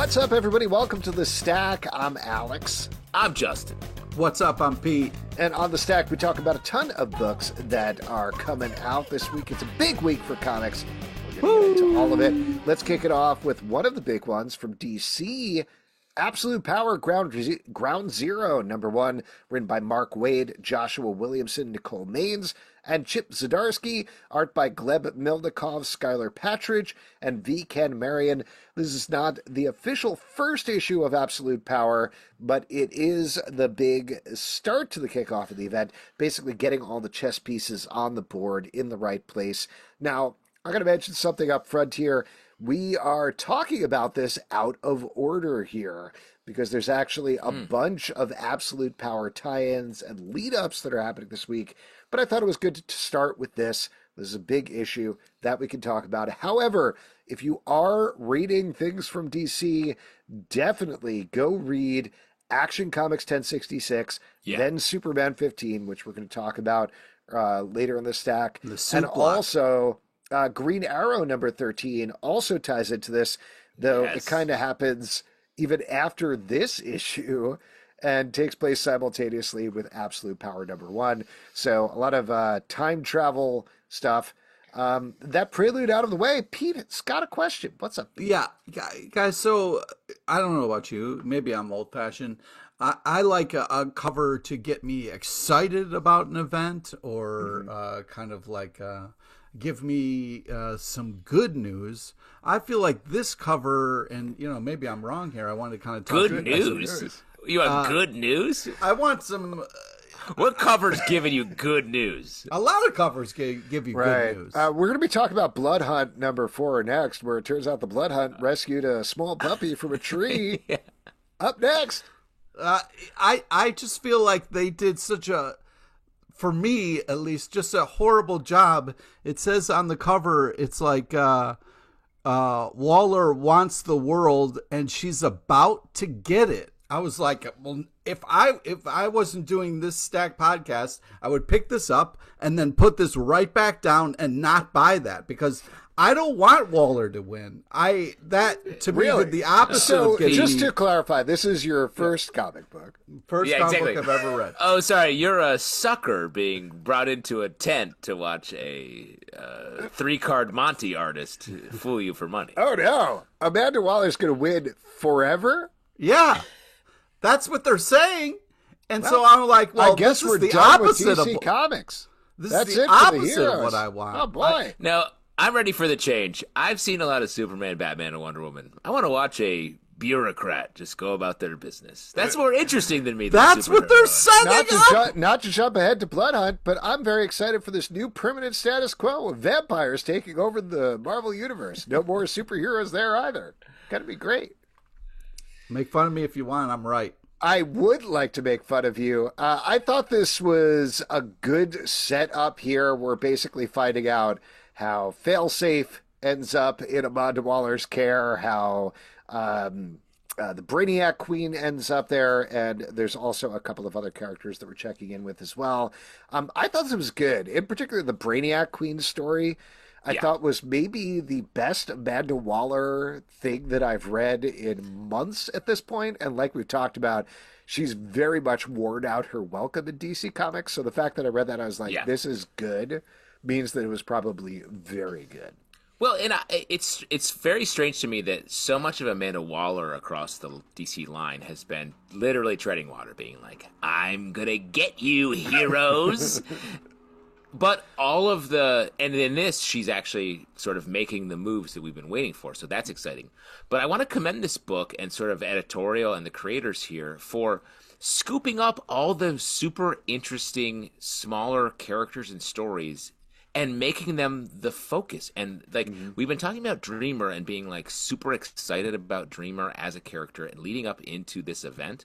What's up, everybody? Welcome to The Stack. I'm Alex. I'm Justin. What's up? I'm Pete. And on The Stack, we talk about a ton of books that are coming out this week. It's a big week for comics. We're going to get into all of it. Let's kick it off with one of the big ones from DC. Absolute Power Ground Zero, #1, written by Mark Waid, Joshua Williamson, Nicole Maines, and Chip Zdarsky. Art by Gleb Milnikov, Skylar Patridge, and V. Ken Marion. This is not the official first issue of Absolute Power, but it is the big start to the kickoff of the event, basically getting all the chess pieces on the board in the right place. Now, I'm going to mention something up front here. We are talking about this out of order here because there's actually a bunch of Absolute Power tie-ins and lead-ups that are happening this week, but I thought it was good to start with this. This is a big issue that we can talk about. However, if you are reading things from DC, definitely go read Action Comics 1066, then Superman 15, which we're going to talk about later in the stack, and also Green Arrow #13 also ties into this, though it kind of happens even after this issue and takes place simultaneously with Absolute Power #1. So a lot of time travel stuff. That prelude out of the way, Pete's got a question. What's up, Pete? Yeah, guys, so I don't know about you. Maybe I'm old-fashioned. I like a cover to get me excited about an event or kind of like give me some good news. I feel like this cover, and maybe I'm wrong here. I want to kind of talk good news. You have good news? I want some. What cover's giving you good news? A lot of covers give you good news. We're going to be talking about Blood Hunt #4 next, where it turns out the Blood Hunt rescued a small puppy from a tree. Up next. I just feel like they did such a, for me at least, just a horrible job. It says on the cover, it's like Waller wants the world and she's about to get it. I was like, well, if I wasn't doing this Stack podcast, I would pick this up and then put this right back down and not buy that because I don't want Waller to win. That to me the opposite of getting. Just to clarify, this is your first comic book. First comic book I've ever read. Oh, sorry, you're a sucker being brought into a tent to watch a 3-card Monty artist fool you for money. Oh no, Amanda Waller's going to win forever? Yeah, that's what they're saying. And so I'm like, well, I guess this we're is the done opposite with DC of Comics. That's it the for the opposite of heroes. what I want. Oh boy! Now I'm ready for the change. I've seen a lot of Superman, Batman, and Wonder Woman. I want to watch a bureaucrat just go about their business. That's more interesting than me. That's what they're setting up. Not to jump ahead to Blood Hunt, but I'm very excited for this new permanent status quo of vampires taking over the Marvel Universe. No more superheroes there either. Going to be great. Make fun of me if you want. I'm right. I would like to make fun of you. I thought this was a good setup here. We're basically finding out how Failsafe ends up in Amanda Waller's care, how the Brainiac Queen ends up there, and there's also a couple of other characters that we're checking in with as well. I thought this was good. In particular, the Brainiac Queen story, I thought was maybe the best Amanda Waller thing that I've read in months at this point. And like we've talked about, she's very much worn out her welcome in DC Comics. So the fact that I read that, I was like, this is good, means that it was probably very good. Well, and it's very strange to me that so much of Amanda Waller across the DC line has been literally treading water, being like, I'm going to get you, heroes. But all of and in this, she's actually sort of making the moves that we've been waiting for. So that's exciting. But I want to commend this book and sort of editorial and the creators here for scooping up all the super interesting, smaller characters and stories and making them the focus. And like we've been talking about Dreamer and being like super excited about Dreamer as a character and leading up into this event.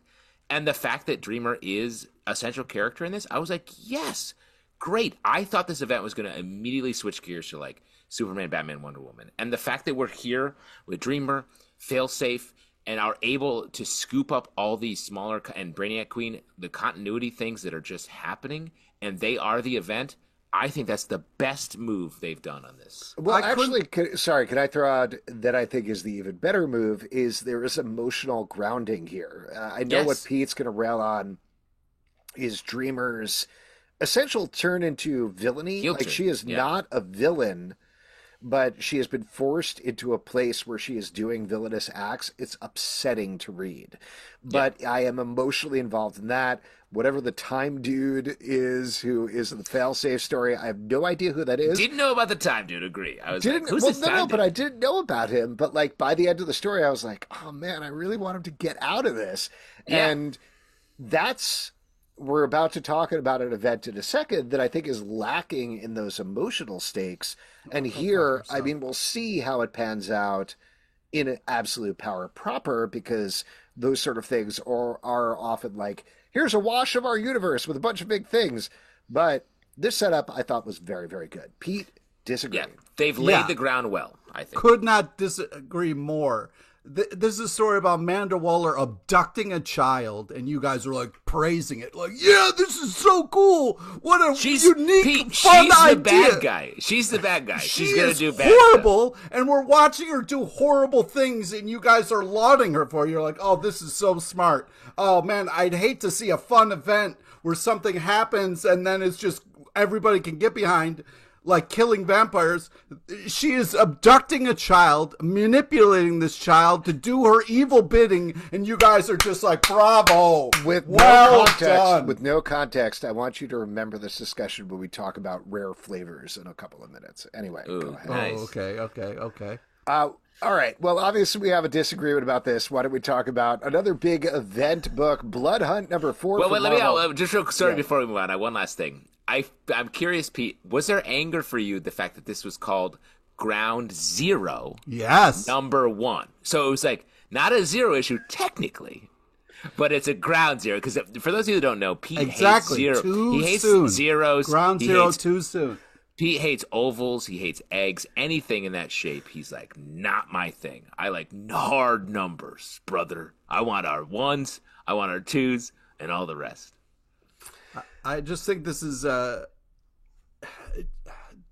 And the fact that Dreamer is a central character in this, I was like, yes. Great. I thought this event was going to immediately switch gears to like Superman, Batman, Wonder Woman. And the fact that we're here with Dreamer, Failsafe, and are able to scoop up all these smaller, and Brainiac Queen, the continuity things that are just happening, and they are the event, I think that's the best move they've done on this. Well, I actually, can I throw out that I think is the even better move is there is emotional grounding here. I know what Yes. Pete's going to rail on is Dreamer's essential turn into villainy. Guilt Like trip, she is yeah. not a villain, but she has been forced into a place where she is doing villainous acts. It's upsetting to read. But I am emotionally involved in that. Whatever the time dude is who is in the failsafe story, I have no idea who that is. Didn't know about the time, dude. Agree. I was Didn't like, who's well, this no, time no, but dude? I didn't know about him. But like by the end of the story, I was like, oh man, I really want him to get out of this. Yeah. And that's we're about to talk about an event in a second that I think is lacking in those emotional stakes. And here, I mean, we'll see how it pans out in an absolute power proper because those sort of things are often like, here's a wash of our universe with a bunch of big things. But this setup I thought was very, very good. Pete disagreed. Yeah, they've laid Yeah. the ground well, I think. Could not disagree more. This is a story about Amanda Waller abducting a child, and you guys are like praising it, like, "Yeah, this is so cool! What a She's unique, Pete, fun she's idea!" the bad guy. She's the bad guy. She She's gonna is do bad stuff. horrible, and we're watching her do horrible things, and you guys are lauding her for it. You're like, "Oh, this is so smart." Oh man, I'd hate to see a fun event where something happens and then it's just everybody can get behind, like killing vampires. She is abducting a child, manipulating this child to do her evil bidding, and you guys are just like, "Bravo!" With well no context, done. with no context, I want you to remember this discussion when we talk about rare flavors in a couple of minutes. Anyway, Ooh, go ahead. nice. Oh, okay. All right. Well, obviously, we have a disagreement about this. Why don't we talk about another big event book, Blood Hunt number 4? Well, from wait, let me Marvel. just real sorry Yeah. before we move on. One last thing. I'm curious, Pete. Was there anger for you the fact that this was called Ground Zero, Yes. number 1? So it was like not a zero issue technically, but it's a ground zero. Because for those of you who don't know, Pete Exactly. hates zero. Too He hates soon. zeros. Ground He zero hates- too soon. Pete hates ovals. He hates eggs. Anything in that shape, he's like, not my thing. I like hard numbers, brother. I want our ones. I want our twos, and all the rest. I just think this is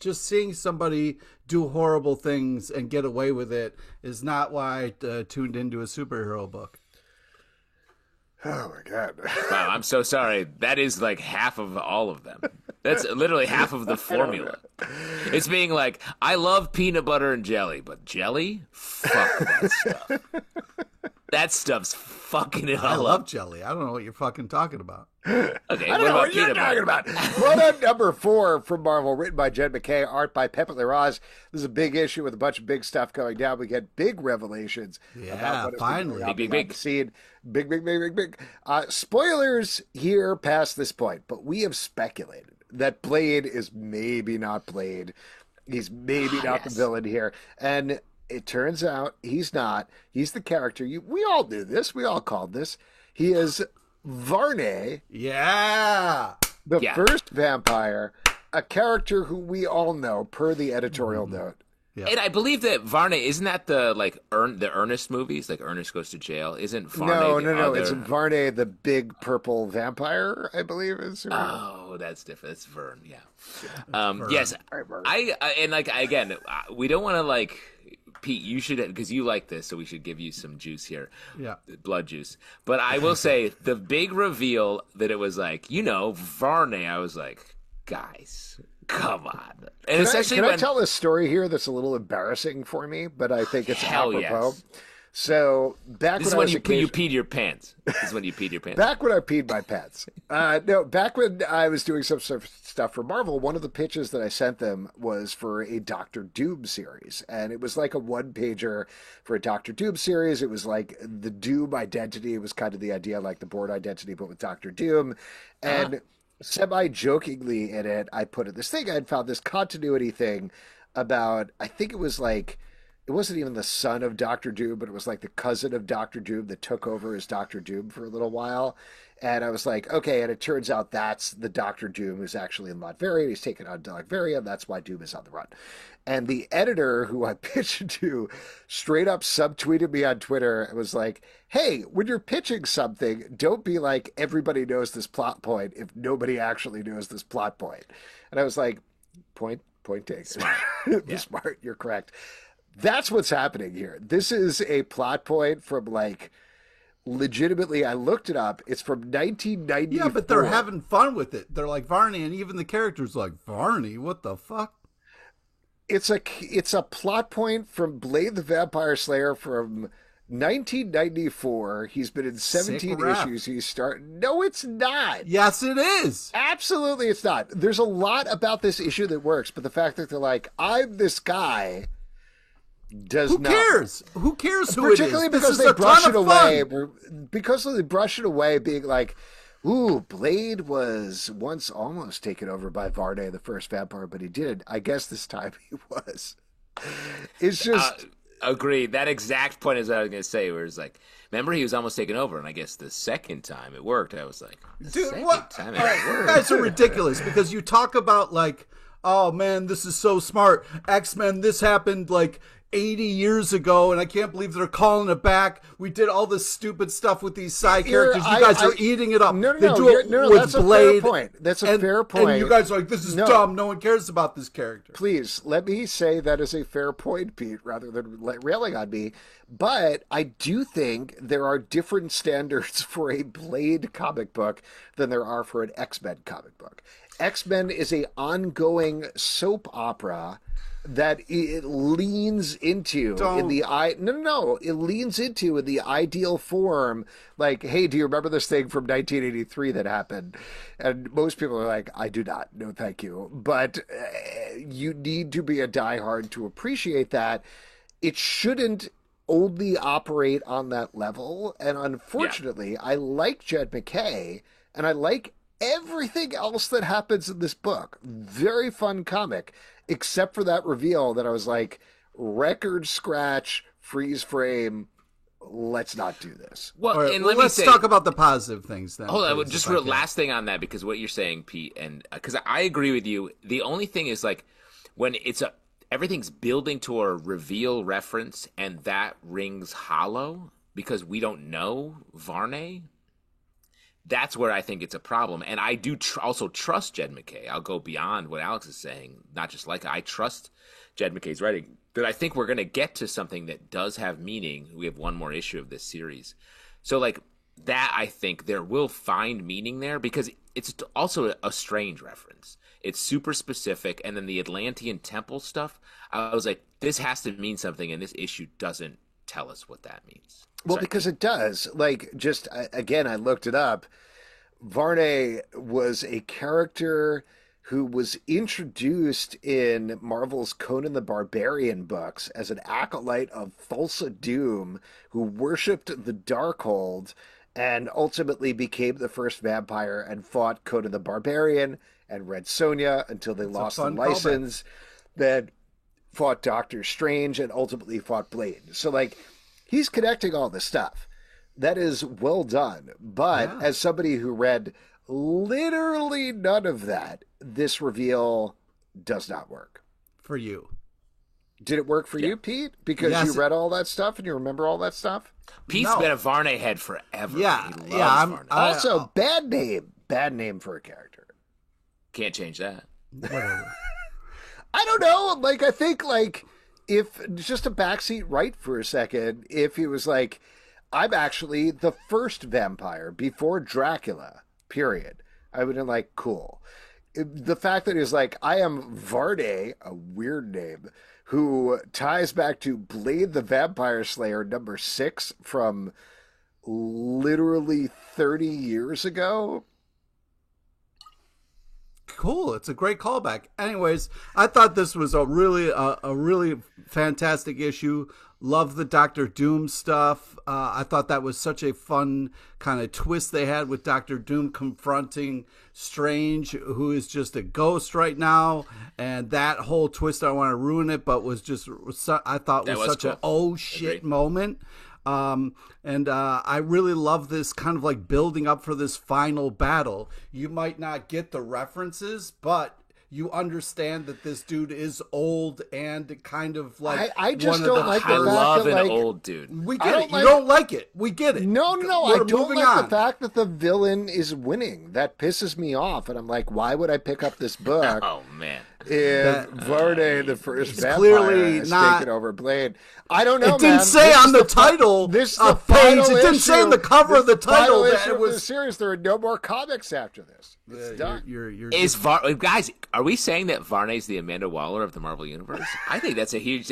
just seeing somebody do horrible things and get away with it is not why I tuned into a superhero book. Oh, my God. Wow, I'm so sorry. That is like half of all of them. That's literally half of the formula. It's being like, I love peanut butter and jelly, but jelly? Fuck that stuff. That stuff's fucking it I all love up. jelly. I don't know what you're fucking talking about. Okay, I what don't know about what you're peanut talking butter? about. Blood Hunt number 4 from Marvel, written by Jed McKay, art by Pepe Larraz. This is a big issue with a bunch of big stuff going down. We get big revelations Yeah, about what is finally. going on Big, behind big. the scene. Big. Spoilers here past this point, but we have speculated that Blade is maybe not Blade. He's maybe not the Yes. villain here. And it turns out he's not. He's the character. We all knew this. We all called this. He is Varney, Yeah. the Yeah. first vampire, a character who we all know per the editorial note. And I believe that Varney, isn't that the like the Ernest movies? Like Ernest Goes to Jail? Isn't Varney No. the It's other- Varney, the big purple vampire, I believe is. Oh, that's different. It's Vern, yeah. Yes, Vern. I and like again, we don't want to like Pete. You should because you like this, so we should give you some juice here. Yeah. Blood juice. But I will say the big reveal that it was like Varney. I was like, guys, come on. And especially Can I when tell this story here that's a little embarrassing for me, but I think it's Hell apropos. yes. So back this is when I when was you a kid, peed your pants. This is when you peed your pants. back when I peed my pants. No, back when I was doing some sort of stuff for Marvel, one of the pitches that I sent them was for a Doctor Doom series. And it was like a one-pager for a Doctor Doom series. It was like the Doom identity. It was kind of the idea like the Bourne identity, but with Doctor Doom. And semi-jokingly in it, I put in this thing. I had found this continuity thing about, I think it was like, it wasn't even the son of Doctor Doom, but it was like the cousin of Doctor Doom that took over as Doctor Doom for a little while. And I was like, okay, and it turns out that's the Doctor Doom who's actually in Latveria. He's taken on Latveria, and that's why Doom is on the run. And the editor who I pitched it to straight up subtweeted me on Twitter and was like, hey, when you're pitching something, don't be like, everybody knows this plot point if nobody actually knows this plot point. And I was like, Point taken. Smart. You're correct. That's what's happening here. This is a plot point from like legitimately. I looked it up. It's from 1994. Yeah, but they're having fun with it. They're like Varney, and even the characters like Varney. What the fuck? It's a plot point from Blade the Vampire Slayer from 1994. He's been in 17 issues. No, it's not. Yes, it is. Absolutely, it's not. There's a lot about this issue that works, but the fact that they're like, I'm this guy, does not. Who cares who Particularly it is? because they brush it away. Because they brush it away, being like, ooh, Blade was once almost taken over by Varney, the first vampire, but he did. I guess this time he was. It's just... Agreed. That exact point is what I was going to say, where it's like, remember he was almost taken over, and I guess the second time it worked. I was like, dude, what? Time it worked. You guys are ridiculous, because you talk about like, oh man, this is so smart. X-Men, this happened like 80 years ago, and I can't believe they're calling it back. We did all this stupid stuff with these side characters. You guys are eating it up. No, that's a fair point. That's a fair point. And you guys are like, this is dumb. No one cares about this character. Please, let me say that is a fair point, Pete, rather than railing on me. But I do think there are different standards for a Blade comic book than there are for an X-Men comic book. X-Men is an ongoing soap opera that it leans into it leans into in the ideal form. Like, hey, do you remember this thing from 1983 that happened? And most people are like, I do not. No, thank you. But you need to be a diehard to appreciate that. It shouldn't only operate on that level. And unfortunately, I like Jed MacKay, and I like everything else that happens in this book. Very fun comic, except for that reveal that I was like, record scratch, freeze frame, let's not do this. Well, right, and let's talk about the positive things then. Hold on, just last thing on that, because what you're saying, Pete, and because I agree with you. The only thing is like when everything's building to a reveal reference and that rings hollow because we don't know Varney. That's where I think it's a problem. And I do also trust Jed MacKay. I'll go beyond what Alex is saying. Not just like I trust Jed MacKay's writing. But I think we're going to get to something that does have meaning. We have one more issue of this series. So like that, I think there will find meaning there because it's also a strange reference. It's super specific. And then the Atlantean temple stuff, I was like, this has to mean something. And this issue doesn't tell us what that means. Well, because it does. Like, just, again, I looked it up. Varney was a character who was introduced in Marvel's Conan the Barbarian books as an acolyte of Thulsa Doom, who worshipped the Darkhold and ultimately became the first vampire and fought Conan the Barbarian and Red Sonja until they lost the license. Then fought Doctor Strange and ultimately fought Blade. So, like, he's connecting all this stuff. That is well done. But as somebody who read literally none of that, this reveal does not work. For you. Did it work for you, Pete? Because you read all that stuff and you remember all that stuff? Pete's been a Varney head forever. Yeah. He loves Varney. Also, bad name. Bad name for a character. Can't change that. Whatever. I don't know. Like, I think, like, if just a backseat right for a second, if he was like, I'm actually the first vampire before Dracula, period, I would have been like, cool. The fact that he's like, I am Varney, a weird name, who ties back to Blade the Vampire Slayer #6 from literally 30 years ago. Cool. It's a great callback. Anyways, I thought this was a really fantastic issue. Love the Doctor Doom stuff. I thought that was such a fun kind of twist they had with Doctor Doom confronting Strange, who is just a ghost right now. And that whole twist, I don't want to ruin it, but I thought was such cool. An oh shit moment. And I really love this kind of like building up for this final battle. You might not get the references, but you understand that this dude is old and kind of like I just don't like the fact that, I love an like, old dude. We get it. You don't like it. We get it. No. I don't like the fact that the villain is winning. That pisses me off. And I'm like, why would I pick up this book? Oh, man. If Varney, the first it's vampire, clearly has not taken over Blade. I don't know, It didn't man. say This on is the title This is of the final page. It didn't say on the cover This of the is final title that issue it of was- the series. There are no more comics after this. It's done. You're Is guys? Are we saying that Varney's the Amanda Waller of the Marvel Universe? I think that's a huge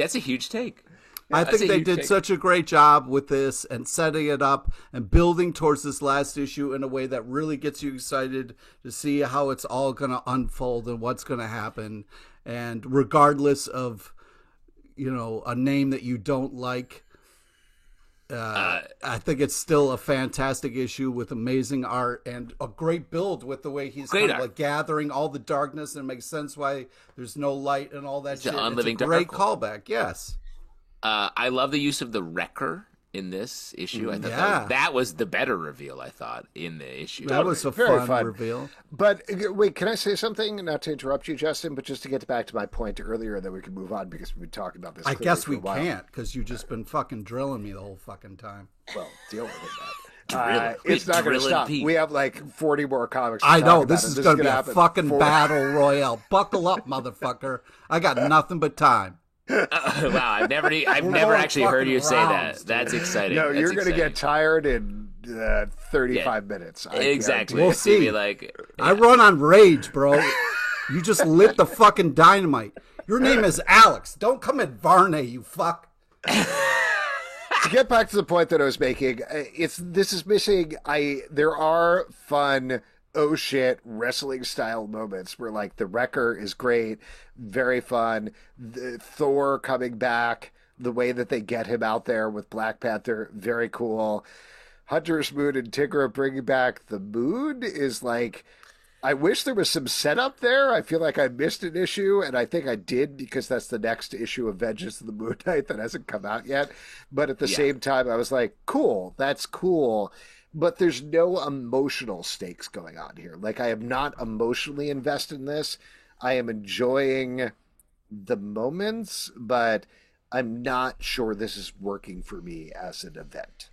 take. I That's think a they huge did take. such a great job with this and setting it up and building towards this last issue in a way that really gets you excited to see how it's all going to unfold and what's going to happen. And regardless of, a name that you don't like, I think it's still a fantastic issue with amazing art and a great build with the way he's Great kind of art. like gathering all the darkness, and it makes sense why there's no light and all that It's shit. an unliving It's a great Darkhold. callback, yes. I love the use of the Wrecker in this issue. I thought Yeah. that was the better reveal. I thought in the issue. That was a Very fun fun. reveal. But wait, can I say something? Not to interrupt you, Justin, but just to get back to my point earlier, that we can move on because we've been talking about this. I clearly guess for we a while. can't because you've just been fucking drilling me the whole fucking time. Well, deal with it, man. Drilling. It's not going to Drilling stop. Pete. We have like 40 more comics. To I talk know about, this and is going to be gonna a happen fucking for- battle royale. Buckle up, motherfucker! I got nothing but time. Wow, I've never We're never going actually heard you say fucking that. rounds, dude. That's exciting. No, That's you're going to exciting. get tired in 35 minutes. I Exactly. We'll It's gonna see. be like, I run on rage, bro. You just lit the fucking dynamite. Your name is Alex. Don't come at Varney, you fuck. To get back to the point that I was making, this is missing. There are fun oh shit wrestling style moments where like the Wrecker is great, very fun. The Thor coming back, the way that they get him out there with Black Panther, very cool. Hunter's Moon and Tigra bringing back the moon is like, I wish there was some setup there. I feel like I missed an issue, and I think I did because that's the next issue of Vengeance of the Moon Knight that hasn't come out yet. But at the same time, I was like, cool, that's cool. But there's no emotional stakes going on here. Like, I am not emotionally invested in this. I am enjoying the moments, but I'm not sure this is working for me as an event.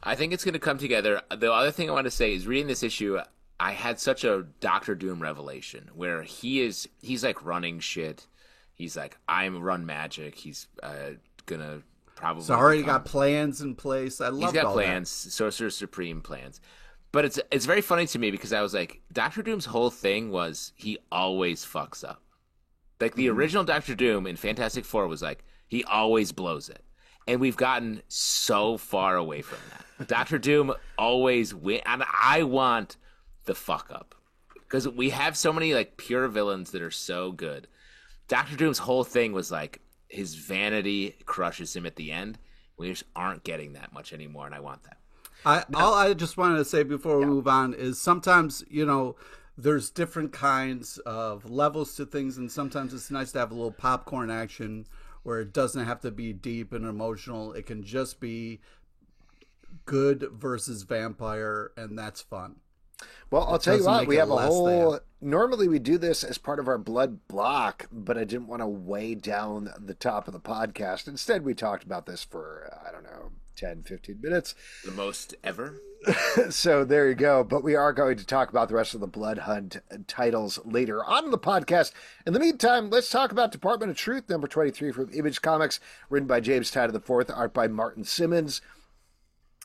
I think it's going to come together. The other thing I want to say is reading this issue, I had such a Doctor Doom revelation where he's like running shit. He's like, I'm run magic. He's gonna probably. He's already become- got plans in place. I love He's got all plans, Sorcerer Supreme plans. But it's very funny to me because I was like, Doctor Doom's whole thing was he always fucks up. Like the original Doctor Doom in Fantastic Four was like, he always blows it. And we've gotten so far away from that. Doctor Doom always win, and I want the fuck up because we have so many like pure villains that are so good. Doctor Doom's whole thing was like his vanity crushes him at the end. We just aren't getting that much anymore, and I want that. All I just wanted to say before we move on is sometimes, there's different kinds of levels to things, and sometimes it's nice to have a little popcorn action where it doesn't have to be deep and emotional. It can just be good versus vampire, and that's fun. Well, I'll tell you doesn't what, make we it have a less whole. than. Normally, we do this as part of our blood block, but I didn't want to weigh down the top of the podcast. Instead, we talked about this for, 10, 15 minutes. The most ever. So there you go. But we are going to talk about the rest of the Blood Hunt titles later on in the podcast. In the meantime, let's talk about Department of Truth, number 23 from Image Comics, written by James Tynion IV, art by Martin Simmons.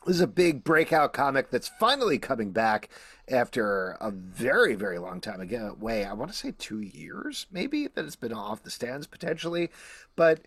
This is a big breakout comic that's finally coming back after a very, very long time away. I want to say 2 years, maybe, that it's been off the stands potentially. But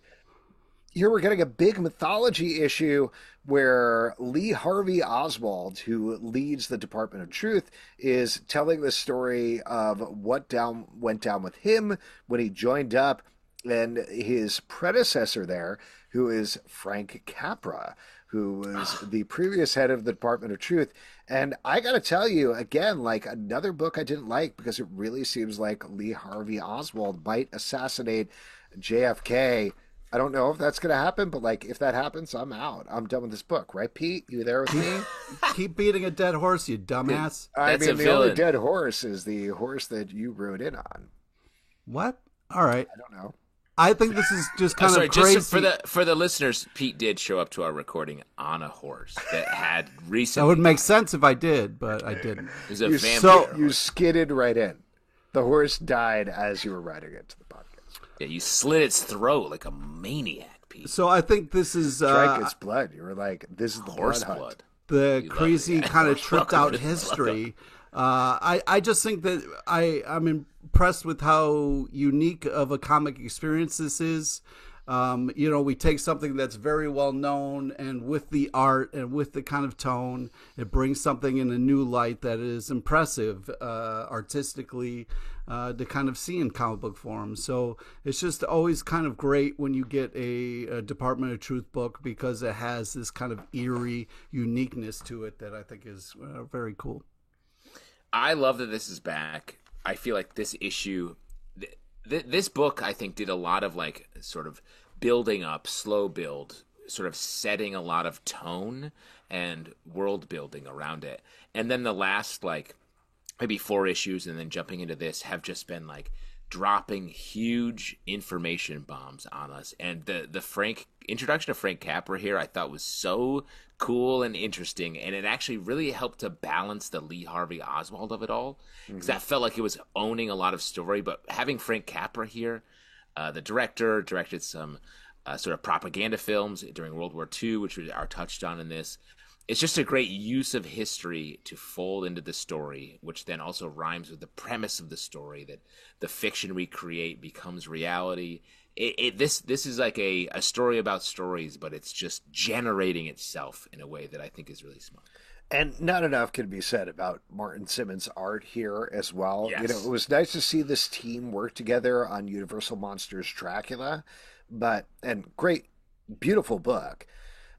here we're getting a big mythology issue where Lee Harvey Oswald, who leads the Department of Truth, is telling the story of what went down with him when he joined up, and his predecessor there, who is Frank Capra, who was the previous head of the Department of Truth. And I got to tell you, again, like another book I didn't like because it really seems like Lee Harvey Oswald might assassinate JFK. I don't know if that's going to happen, but like if that happens, I'm out. I'm done with this book. Right, Pete? You there with me? Keep beating a dead horse, you dumbass. I That's mean, a the only villain. dead horse is the horse that you rode in on. What? All right. I don't know. I think this is just I'm kind sorry, of crazy. just for the listeners, Pete did show up to our recording on a horse that had That recently. would make sense if I did, but I didn't. It was a You, vampire. you skidded right in. The horse died as you were riding it to the podcast. Yeah, you slit its throat like a maniac, Pete. So I think this is Drank its blood. You were like, "This is the Horse blood hunt." blood. the You crazy love it. kind of Welcome tripped to out the history. I just think that I'm impressed with how unique of a comic experience this is. We take something that's very well known, and with the art and with the kind of tone, it brings something in a new light that is impressive artistically to kind of see in comic book form. So it's just always kind of great when you get a Department of Truth book, because it has this kind of eerie uniqueness to it that I think is very cool. I love that this is back. I feel like this issue, this book, I think, did a lot of like sort of building up, slow build, sort of setting a lot of tone and world building around it. And then the last like maybe 4 issues and then jumping into this have just been like dropping huge information bombs on us. And the introduction of Frank Capra here I thought was so cool and interesting, and it actually really helped to balance the Lee Harvey Oswald of it all, because I felt like it was owning a lot of story. But having Frank Capra here, the director, directed some sort of propaganda films during World War II, which are touched on in this. It's just a great use of history to fold into the story, which then also rhymes with the premise of the story, that the fiction we create becomes reality. This is like a story about stories, but it's just generating itself in a way that I think is really smart. And not enough can be said about Martin Simmons' art here as well. Yes. You know, it was nice to see this team work together on Universal Monsters Dracula, and great, beautiful book.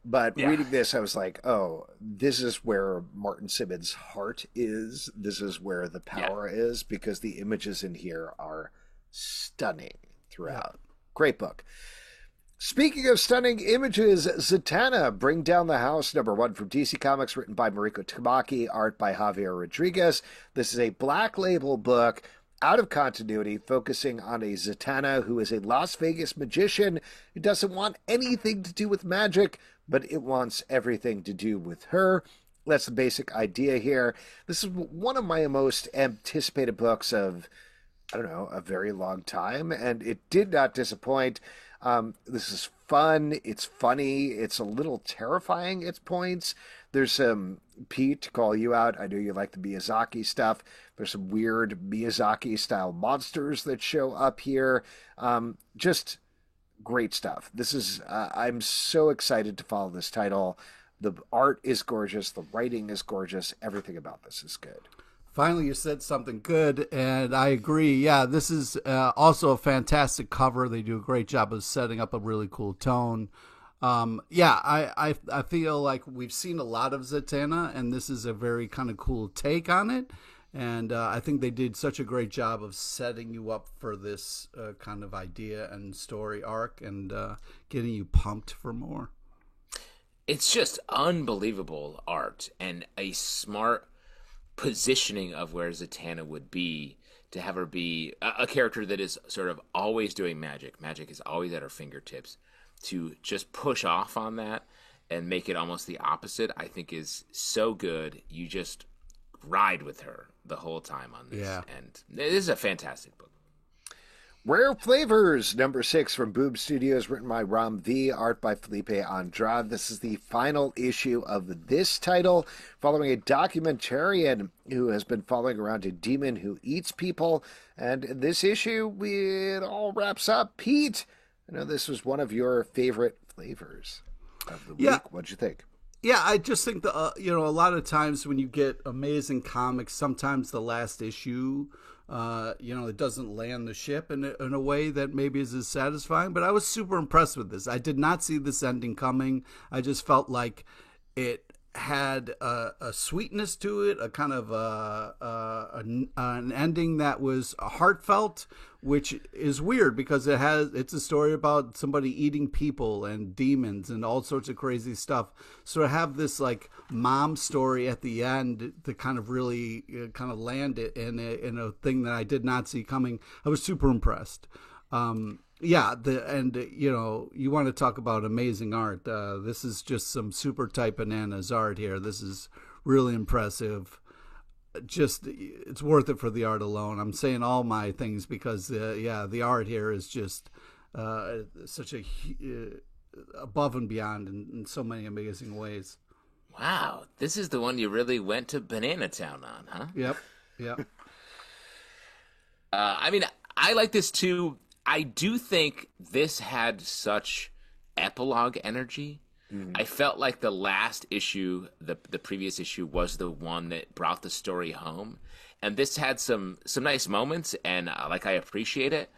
But reading this, I was like, oh, this is where Martin Simmons' heart is. This is where the power is, because the images in here are stunning throughout. Great book. Speaking of stunning images, Zatanna, Bring Down the House, #1 from DC Comics, written by Mariko Tamaki, art by Javier Rodriguez. This is a Black Label book, out of continuity, focusing on a Zatanna who is a Las Vegas magician who doesn't want anything to do with magic, but it wants everything to do with her. That's the basic idea here. This is one of my most anticipated books of, I don't know, a very long time, and it did not disappoint. This is fun. It's funny. It's a little terrifying at points. There's some, Pete, to call you out, I know you like the Miyazaki stuff. There's some weird Miyazaki-style monsters that show up here. Just great stuff. This is, I'm so excited to follow this title. The art is gorgeous. The writing is gorgeous. Everything about this is good. Finally, you said something good, and I agree. Yeah, this is also a fantastic cover. They do a great job of setting up a really cool tone. I feel like we've seen a lot of Zatanna, and this is a very kind of cool take on it. And I think they did such a great job of setting you up for this kind of idea and story arc, and getting you pumped for more. It's just unbelievable art and a smart positioning of where Zatanna would be, to have her be a character that is sort of always doing magic. Magic is always at her fingertips. To just push off on that and make it almost the opposite, I think is so good. You just ride with her the whole time on this. Yeah. And this is a fantastic book. Rare Flavors, #6 from Boom Studios, written by Ram V, art by Felipe Andrade. This is the final issue of this title, following a documentarian who has been following around a demon who eats people. And in this issue, it all wraps up. Pete, I know this was one of your favorite flavors of the week. What'd you think? Yeah, I just think that, a lot of times when you get amazing comics, sometimes the last issue, it doesn't land the ship in a way that maybe is as satisfying. But I was super impressed with this. I did not see this ending coming. I just felt like it had a sweetness to it, a kind of an ending that was heartfelt, which is weird because it's a story about somebody eating people and demons and all sorts of crazy stuff. So to have this like mom story at the end to kind of really kind of land it in a thing that I did not see coming, I was super impressed. You want to talk about amazing art. This is just some super type bananas art here. This is really impressive. just it's worth it for the art alone. I'm saying all my things because the art here is just such a above and beyond in so many amazing ways. Wow, this is the one you really went to Banana Town on, huh? Yep. I mean, I like this too. I do think this had such epilogue energy. I felt like the last issue, the previous issue, was the one that brought the story home, and this had some nice moments, and I appreciate it.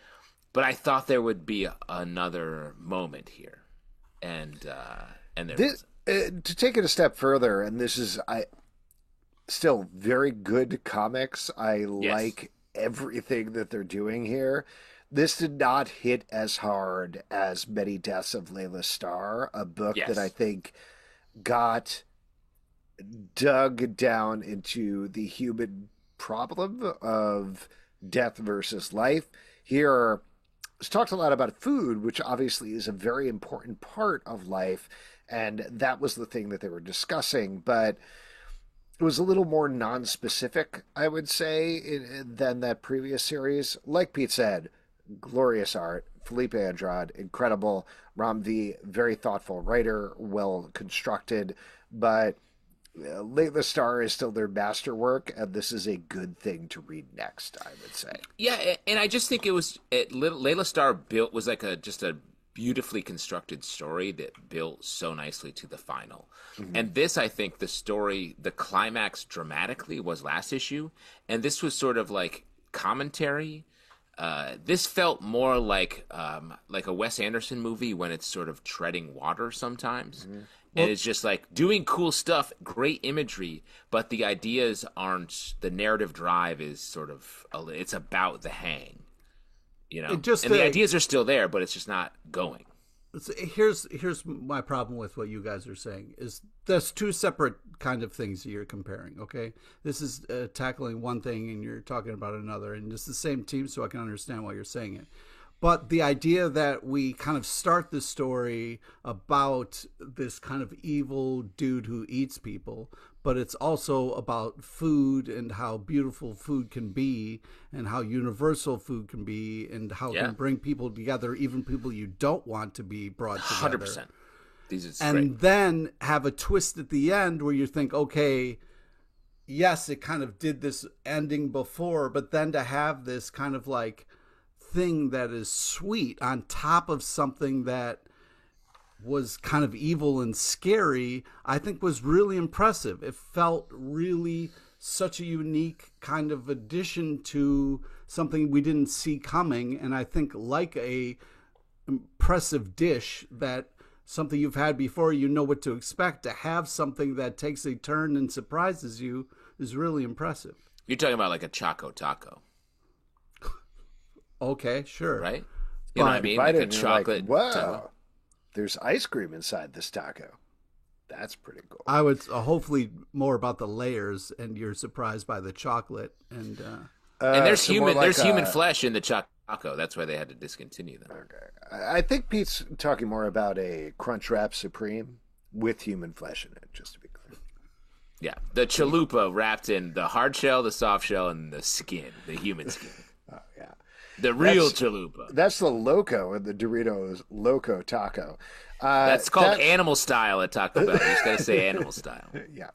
But I thought there would be another moment here, and there This, to take it a step further, and this is still very good comics. I like everything that they're doing here. This did not hit as hard as Many Deaths of Layla Starr, a book that I think got dug down into the human problem of death versus life. Here, it's talked a lot about food, which obviously is a very important part of life, and that was the thing that they were discussing, but it was a little more non-specific, I would say, than that previous series. Like Pete said, glorious art. Felipe Andrade, incredible. Ram V, very thoughtful writer, well constructed. But Layla Starr is still their masterwork, and this is a good thing to read next, I would say. Yeah, and I just think Layla Starr was like just a beautifully constructed story that built so nicely to the final. And this, I think, the climax dramatically was last issue, and this was sort of like commentary. This felt more like a Wes Anderson movie when it's sort of treading water sometimes. And it's just like doing cool stuff, great imagery, but the ideas aren't, the narrative drive is sort of, it's about the hang, and the ideas are still there, but it's just not going. Here's my problem with what you guys are saying is there's two separate kind of things that you're comparing. Okay, this is tackling one thing and you're talking about another, and it's the same team, so I can understand why you're saying it. But the idea that we kind of start the story about this kind of evil dude who eats people, but it's also about food and how beautiful food can be and how universal food can be and how it can bring people together, even people you don't want to be brought together. 100%. And then have a twist at the end where you think, okay, yes, it kind of did this ending before, but then to have this kind of like thing that is sweet on top of something that was kind of evil and scary, I think was really impressive. It felt really such a unique kind of addition to something we didn't see coming, and I think like a impressive dish that something you've had before, you know what to expect, to have something that takes a turn and surprises you is really impressive. You're talking about like a Choco Taco. Okay, sure. Right? You know what I mean? Like a chocolate wow, there's ice cream inside this taco. That's pretty cool. I would hopefully more about the layers, and you're surprised by the chocolate. And there's human flesh in the Choco. That's why they had to discontinue them. Okay. I think Pete's talking more about a Crunchwrap Supreme with human flesh in it, just to be clear. Yeah, the chalupa wrapped in the hard shell, the soft shell, and the skin, the human skin. Oh, yeah. The real chalupa. That's the Loco in the Doritos Loco Taco. That's called animal style at Taco Bell. You just got to say animal style. Yeah.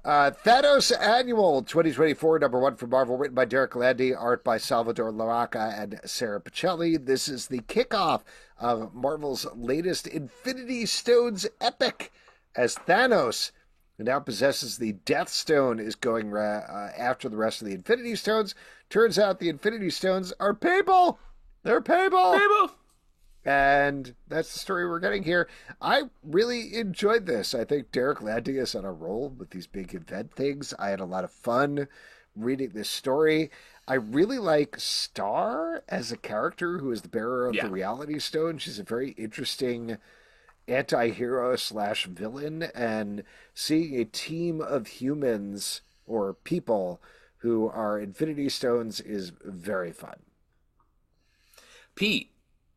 Thanos Annual 2024, #1 from Marvel, written by Derek Landy, art by Salvador Larroca and Sarah Pichelli. This is the kickoff of Marvel's latest Infinity Stones epic, as Thanos, who now possesses the Death Stone, is going after the rest of the Infinity Stones. Turns out the Infinity Stones are people. They're people. And that's the story we're getting here. I really enjoyed this. I think Derek Landy is on a roll with these big event things. I had a lot of fun reading this story. I really like Star as a character who is the bearer of the Reality Stone. She's a very interesting anti-hero / villain, and seeing a team of humans or people who are Infinity Stones is very fun. Pete,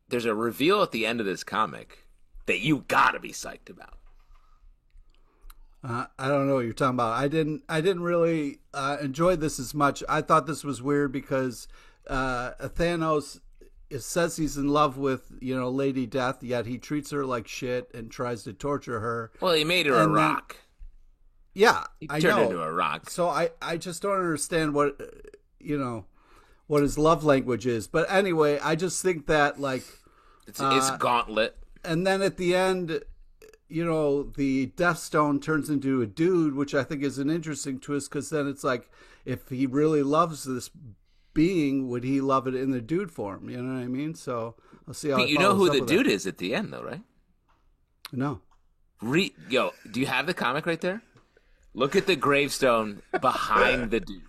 there's a reveal at the end of this comic that you gotta be psyched about. I don't know what you're talking about. I didn't really enjoy this as much. I thought this was weird because Thanos says he's in love with Lady Death, yet he treats her like shit and tries to torture her. Well, he made her a rock. Yeah, he I turned know. her into a rock. So I just don't understand what what his love language is. But anyway, I just think that it's Gauntlet. And then at the end, the Death Stone turns into a dude, which I think is an interesting twist, because then it's like, if he really loves this being, would he love it in the dude form? You know what I mean? So I'll see how But you know who the dude is at the end, though, right? No. Yo, do you have the comic right there? Look at the gravestone behind the dude.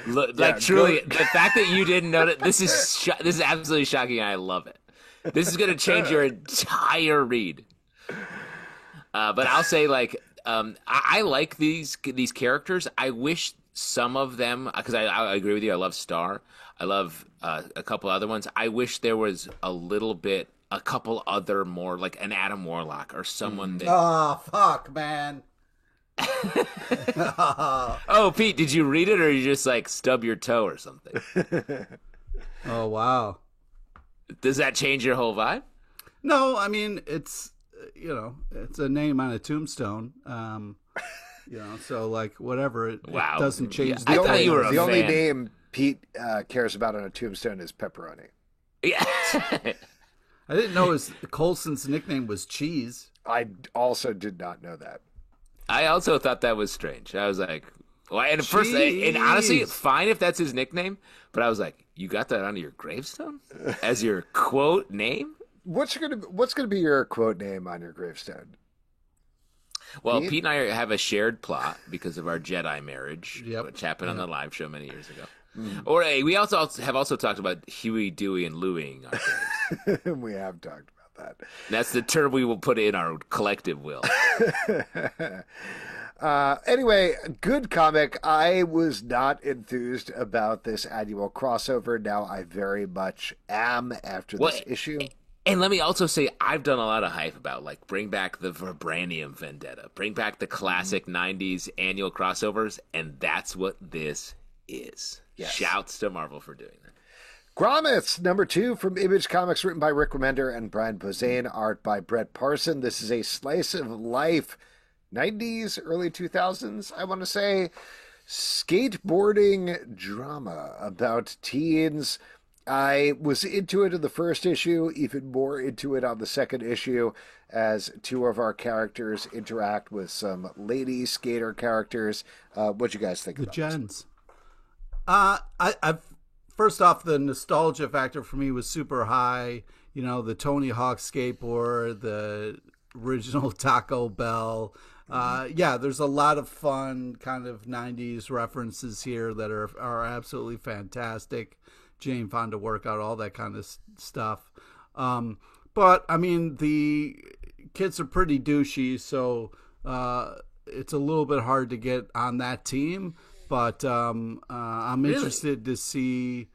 Look, truly, the fact that you didn't know that, this is absolutely shocking. I love it. This is going to change your entire read. But I'll say, I like these characters. I wish some of them, because I agree with you. I love Star. I love a couple other ones. I wish there was a couple other more, like an Adam Warlock or someone that. Oh, fuck, man. Oh, Pete, did you read it, or you just stub your toe or something? Oh, wow. Does that change your whole vibe? No, I mean, it's it's a name on a tombstone. So whatever. It doesn't change. I thought you were the only name Pete cares about on a tombstone is pepperoni. Yeah. I didn't know Coulson's nickname was Cheese. I also did not know that. I also thought that was strange. I was like, well, and first, and honestly, fine if that's his nickname, but I was like, you got that onto your gravestone as your quote name? What's gonna be your quote name on your gravestone? Well, Pete and I have a shared plot because of our Jedi marriage, Yep. which happened on the live show many years ago. Or we also have talked about Huey, Dewey, and Louieing our graves. We have talked about that. That's the term we will put in our collective will. Anyway, good comic. I was not enthused about this annual crossover. Now I very much am after this issue. And let me also say, I've done a lot of hype about, bring back the Vibranium Vendetta, bring back the classic 90s annual crossovers, and that's what this is. Yes. Shouts to Marvel for doing that. Grommets, number 2 from Image Comics, written by Rick Remender and Brian Posehn, art by Brett Parson. This is a slice of life, 90s, early 2000s, I want to say, skateboarding drama about teens. I was into it in the first issue, even more into it on the second issue, as two of our characters interact with some lady skater characters. What you guys think about Jens? I've first off, the nostalgia factor for me was super high. The Tony Hawk skateboard, the original Taco Bell. There's a lot of fun kind of 90s references here that are absolutely fantastic. Jane Fonda workout, all that kind of stuff. But I mean, the kids are pretty douchey, so it's a little bit hard to get on that team. But I'm interested to see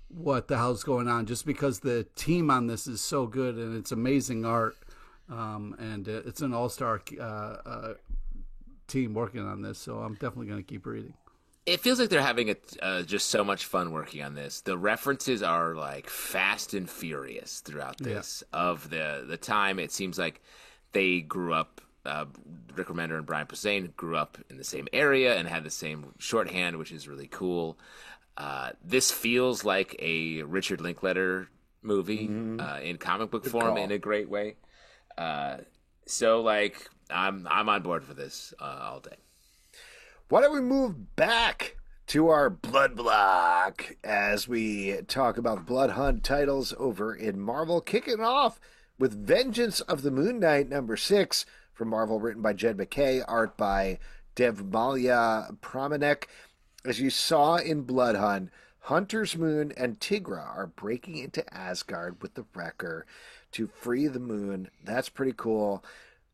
what the hell's going on, just because the team on this is so good and it's amazing art, and it's an all-star team working on this. So I'm definitely going to keep reading. It feels like they're having just so much fun working on this. The references are fast and furious throughout this. Yeah. Of the time, it seems like they grew up. Rick Remender and Brian Posehn grew up in the same area and had the same shorthand, which is really cool. This feels like a Richard Linklater movie in comic book form in a great way. So I'm on board for this all day. Why don't we move back to our Blood Block as we talk about Blood Hunt titles over in Marvel, kicking off with Vengeance of the Moon Knight number 6 from Marvel, written by Jed MacKay, art by Devmalya Pramanek. As you saw in Blood Hunt, Hunter's Moon and Tigra are breaking into Asgard with the Wrecker to free the moon. That's pretty cool.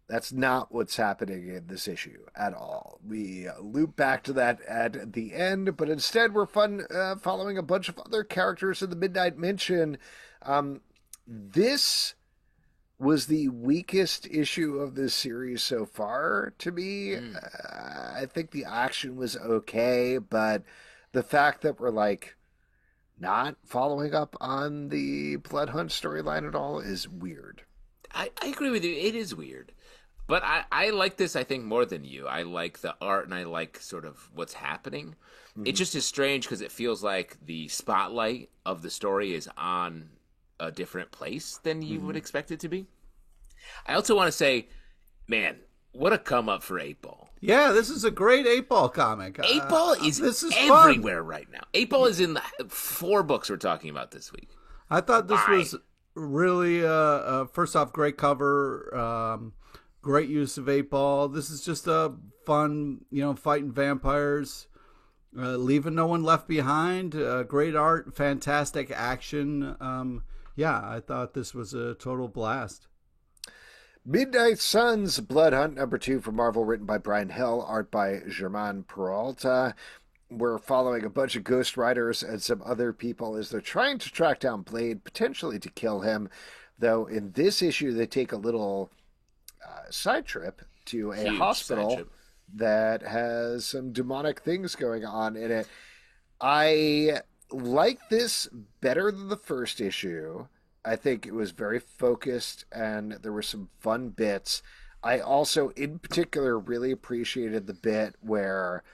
That's not what's happening in this issue at all. We loop back to that at the end, but instead we're following a bunch of other characters in the Midnight Mansion. This was the weakest issue of this series so far to me. I think the action was okay, but the fact that we're like not following up on the Blood Hunt storyline at all is weird. I agree with you. It is weird. But I like this, I think, more than you. I like the art and I like sort of what's happening. It just is strange because it feels like the spotlight of the story is on a different place than you would expect it to be. I also want to say, man, what a come up for 8-Ball. Yeah, this is a great 8-Ball comic. 8-Ball is fun. everywhere right now. 8-Ball is in the 4 books we're talking about this week. I thought this was really, first off, great cover, great use of 8-Ball. This is just a fun, fighting vampires, leaving no one left behind. Great art, fantastic action. I thought this was a total blast. Midnight Suns, Blood Hunt #2 from Marvel, written by Brian Hill, art by Germán Peralta. We're following a bunch of Ghost Riders and some other people as they're trying to track down Blade, potentially to kill him. Though in this issue, they take a little side trip to a hospital that has some demonic things going on in it. I like this better than the first issue. I think it was very focused and there were some fun bits. I also, in particular, really appreciated the bit where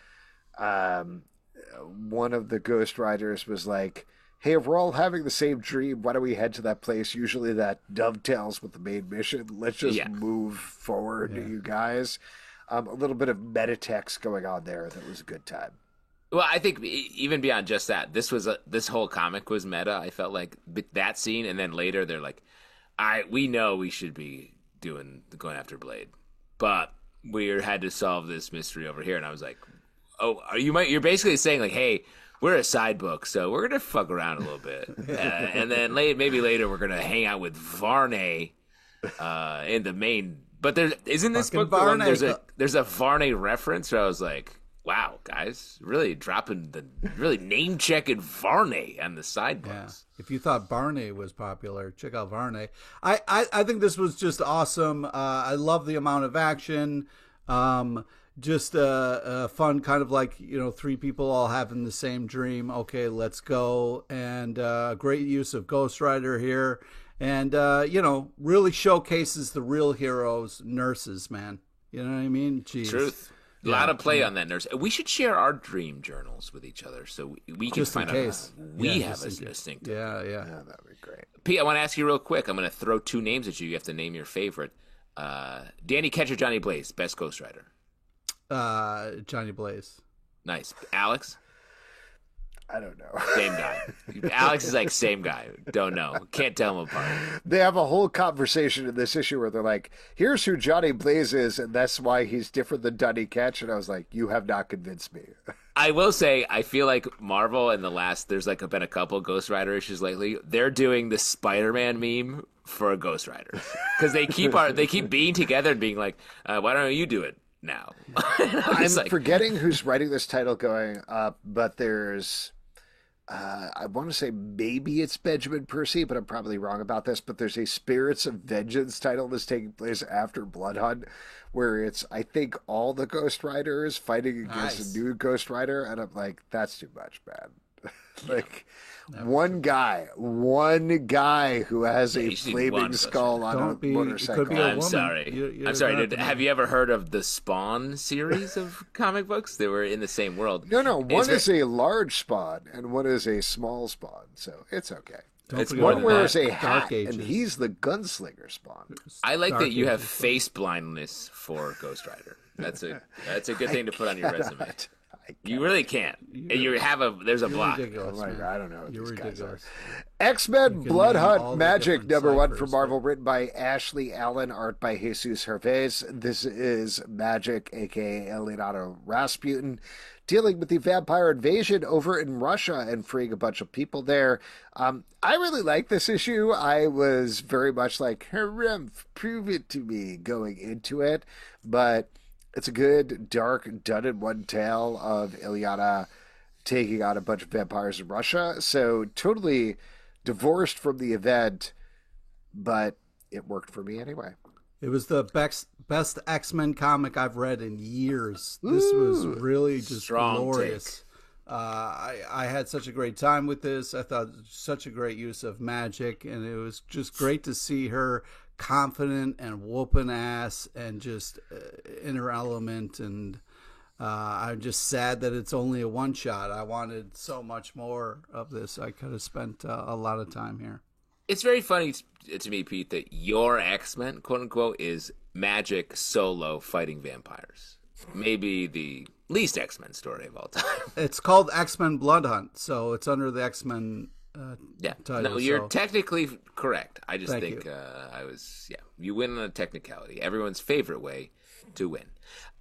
one of the Ghost Riders was like, hey, if we're all having the same dream, why don't we head to that place? Usually that dovetails with the main mission. Let's just move forward, you guys. A little bit of metatext going on there. That was a good time. Well, I think even beyond just that, this whole comic was meta. I felt like that scene, and then later they're like, we know we should be going after Blade, but we had to solve this mystery over here. And I was like, oh, you're basically saying like, hey, we're a side book, so we're gonna fuck around a little bit, and then maybe later we're gonna hang out with Varney in the main. But isn't this book the one, there's a Varney reference where I was like, wow, guys, really name checking Varney on the side books. Yeah. If you thought Barney was popular, check out Varney. I think this was just awesome. I love the amount of action. Just fun, kind of like, 3 people all having the same dream. Okay, let's go. And great use of Ghost Rider here. And, really showcases the real heroes, nurses, man. You know what I mean? Jeez. Truth. A lot of play on that, nurse. We should share our dream journals with each other so we can find out we have a distinct. Yeah, that would be great. Pete, I want to ask you real quick. I'm going to throw 2 names at you. You have to name your favorite. Danny Ketch or Johnny Blaze, best Ghost Rider? Johnny Blaze. Nice. Alex? I don't know. Same guy. Alex is like, same guy. Don't know. Can't tell them apart. They have a whole conversation in this issue where they're like, here's who Johnny Blaze is, and that's why he's different than Johnny Ketch. And I was like, you have not convinced me. I will say, I feel like Marvel in there's been a couple Ghost Rider issues lately. They're doing the Spider-Man meme for a Ghost Rider. Because they keep being together and being like, why don't you do it now? I'm forgetting who's writing this title going up, but there's I want to say maybe it's Benjamin Percy, but I'm probably wrong about this. But there's a Spirits of Vengeance title that's taking place after Blood Hunt, where it's, I think, all the Ghost Riders fighting against a new Ghost Rider, and I'm like, that's too much, man. Like, one guy who has a flaming skull on a motorcycle. I'm sorry. I'm sorry. Have you ever heard of the Spawn series of comic books? They were in the same world. No. One is a large Spawn and one is a small Spawn, so it's okay. One wears a hat, and he's the gunslinger Spawn. I like that you have face blindness for Ghost Rider. That's a good thing to put on your resume. You really can't. There's a block. I don't know what these guys are. X-Men Blood Hunt Magic #1 from Marvel, written by Ashley Allen, art by Jesus Hervés. This is Magic, aka Leonardo Rasputin, dealing with the vampire invasion over in Russia and freeing a bunch of people there. I really like this issue. I was very much like, Harumph, prove it to me going into it, but it's a good, dark, done-in-one tale of Illyana taking on a bunch of vampires in Russia. So totally divorced from the event, but it worked for me anyway. It was the best X-Men comic I've read in years. This was really just Strong glorious. I had such a great time with this. I thought it was such a great use of magic, and it was just great to see her confident and whooping ass and just in her element. And I'm just sad that it's only a one shot. I wanted so much more of this. I could have spent a lot of time here. It's very funny to me, Pete, that your X-Men, quote unquote, is magic solo fighting vampires. Maybe the least X-Men story of all time. It's called X-Men Blood Hunt, so it's under the X-Men title. No, you're so. technically correct. I just Thank think you. you win on a technicality. Everyone's favorite way to win.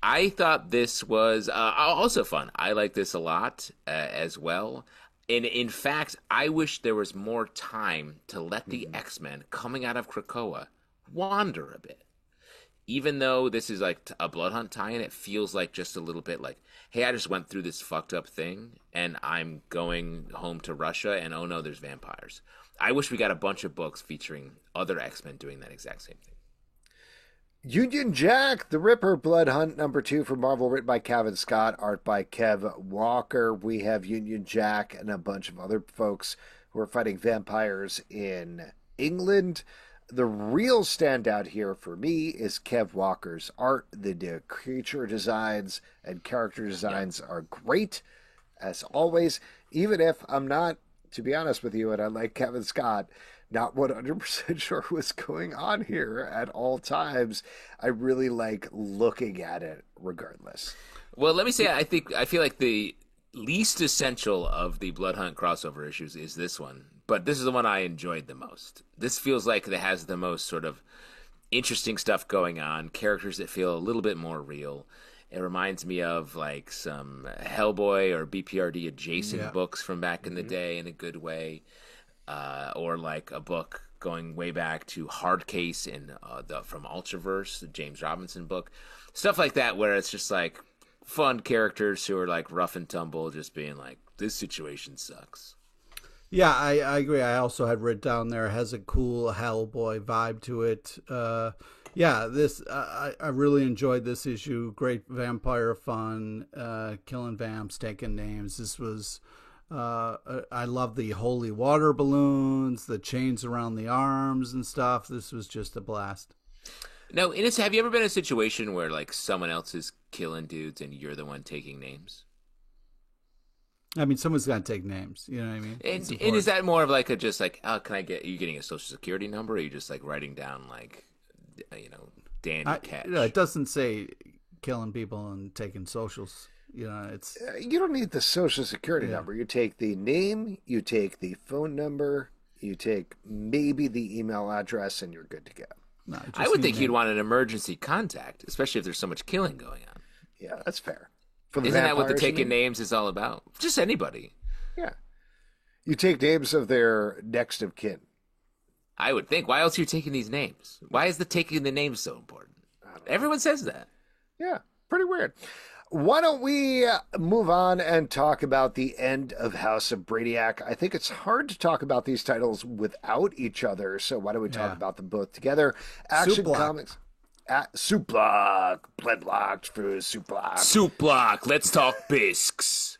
I thought this was also fun. I like this a lot as well. And in fact, I wish there was more time to let the X-Men coming out of Krakoa wander a bit. Even though this is like a Blood Hunt tie-in, it feels like just a little bit like, hey, I just went through this fucked up thing, and I'm going home to Russia, and oh no, there's vampires. I wish we got a bunch of books featuring other X-Men doing that exact same thing. Union Jack, The Ripper, Blood Hunt #2 from Marvel, written by Kevin Scott, art by Kev Walker. We have Union Jack and a bunch of other folks who are fighting vampires in England. The real standout here for me is Kev Walker's art. The creature designs and character designs are great, as always, even if I'm not, to be honest with you, and I like Kevin Scott, not 100% sure what's going on here at all times. I really like looking at it regardless. Well, let me say, I feel like the least essential of the Blood Hunt crossover issues is this one, but this is the one I enjoyed the most. This feels like it has the most sort of interesting stuff going on, characters that feel a little bit more real. It reminds me of like some Hellboy or BPRD adjacent books from back in the day in a good way. Or like a book going way back to Hardcase from Ultraverse, the James Robinson book, stuff like that, where it's just like fun characters who are like rough and tumble, just being like, this situation sucks. Yeah, I agree. I also had written down there, has a cool Hellboy vibe to it. This I really enjoyed this issue. Great vampire fun, killing vamps, taking names. This was. I love the holy water balloons, the chains around the arms and stuff. This was just a blast. Now, have you ever been in a situation where like someone else is killing dudes and you're the one taking names? I mean, someone's got to take names. You know what I mean? And is that more of like are you getting a social security number? Or are you just like writing down like, Danny Catch? It doesn't say killing people and taking socials. It's you don't need the social security number. You take the name, you take the phone number, you take maybe the email address, and you're good to go. No, I would think you'd want an emergency contact, especially if there's so much killing going on. Yeah, that's fair. Isn't that what the taking names is all about? Just anybody. Yeah. You take names of their next of kin. I would think. Why else are you taking these names? Why is the taking the names so important? Everyone says that. Yeah, pretty weird. Why don't we move on and talk about the end of House of Brainiac? I think it's hard to talk about these titles without each other, so why don't we talk about them both together? Action Comics. Soup Block. Blood Blocked for Soup Block. Soup Block. Let's talk bisques.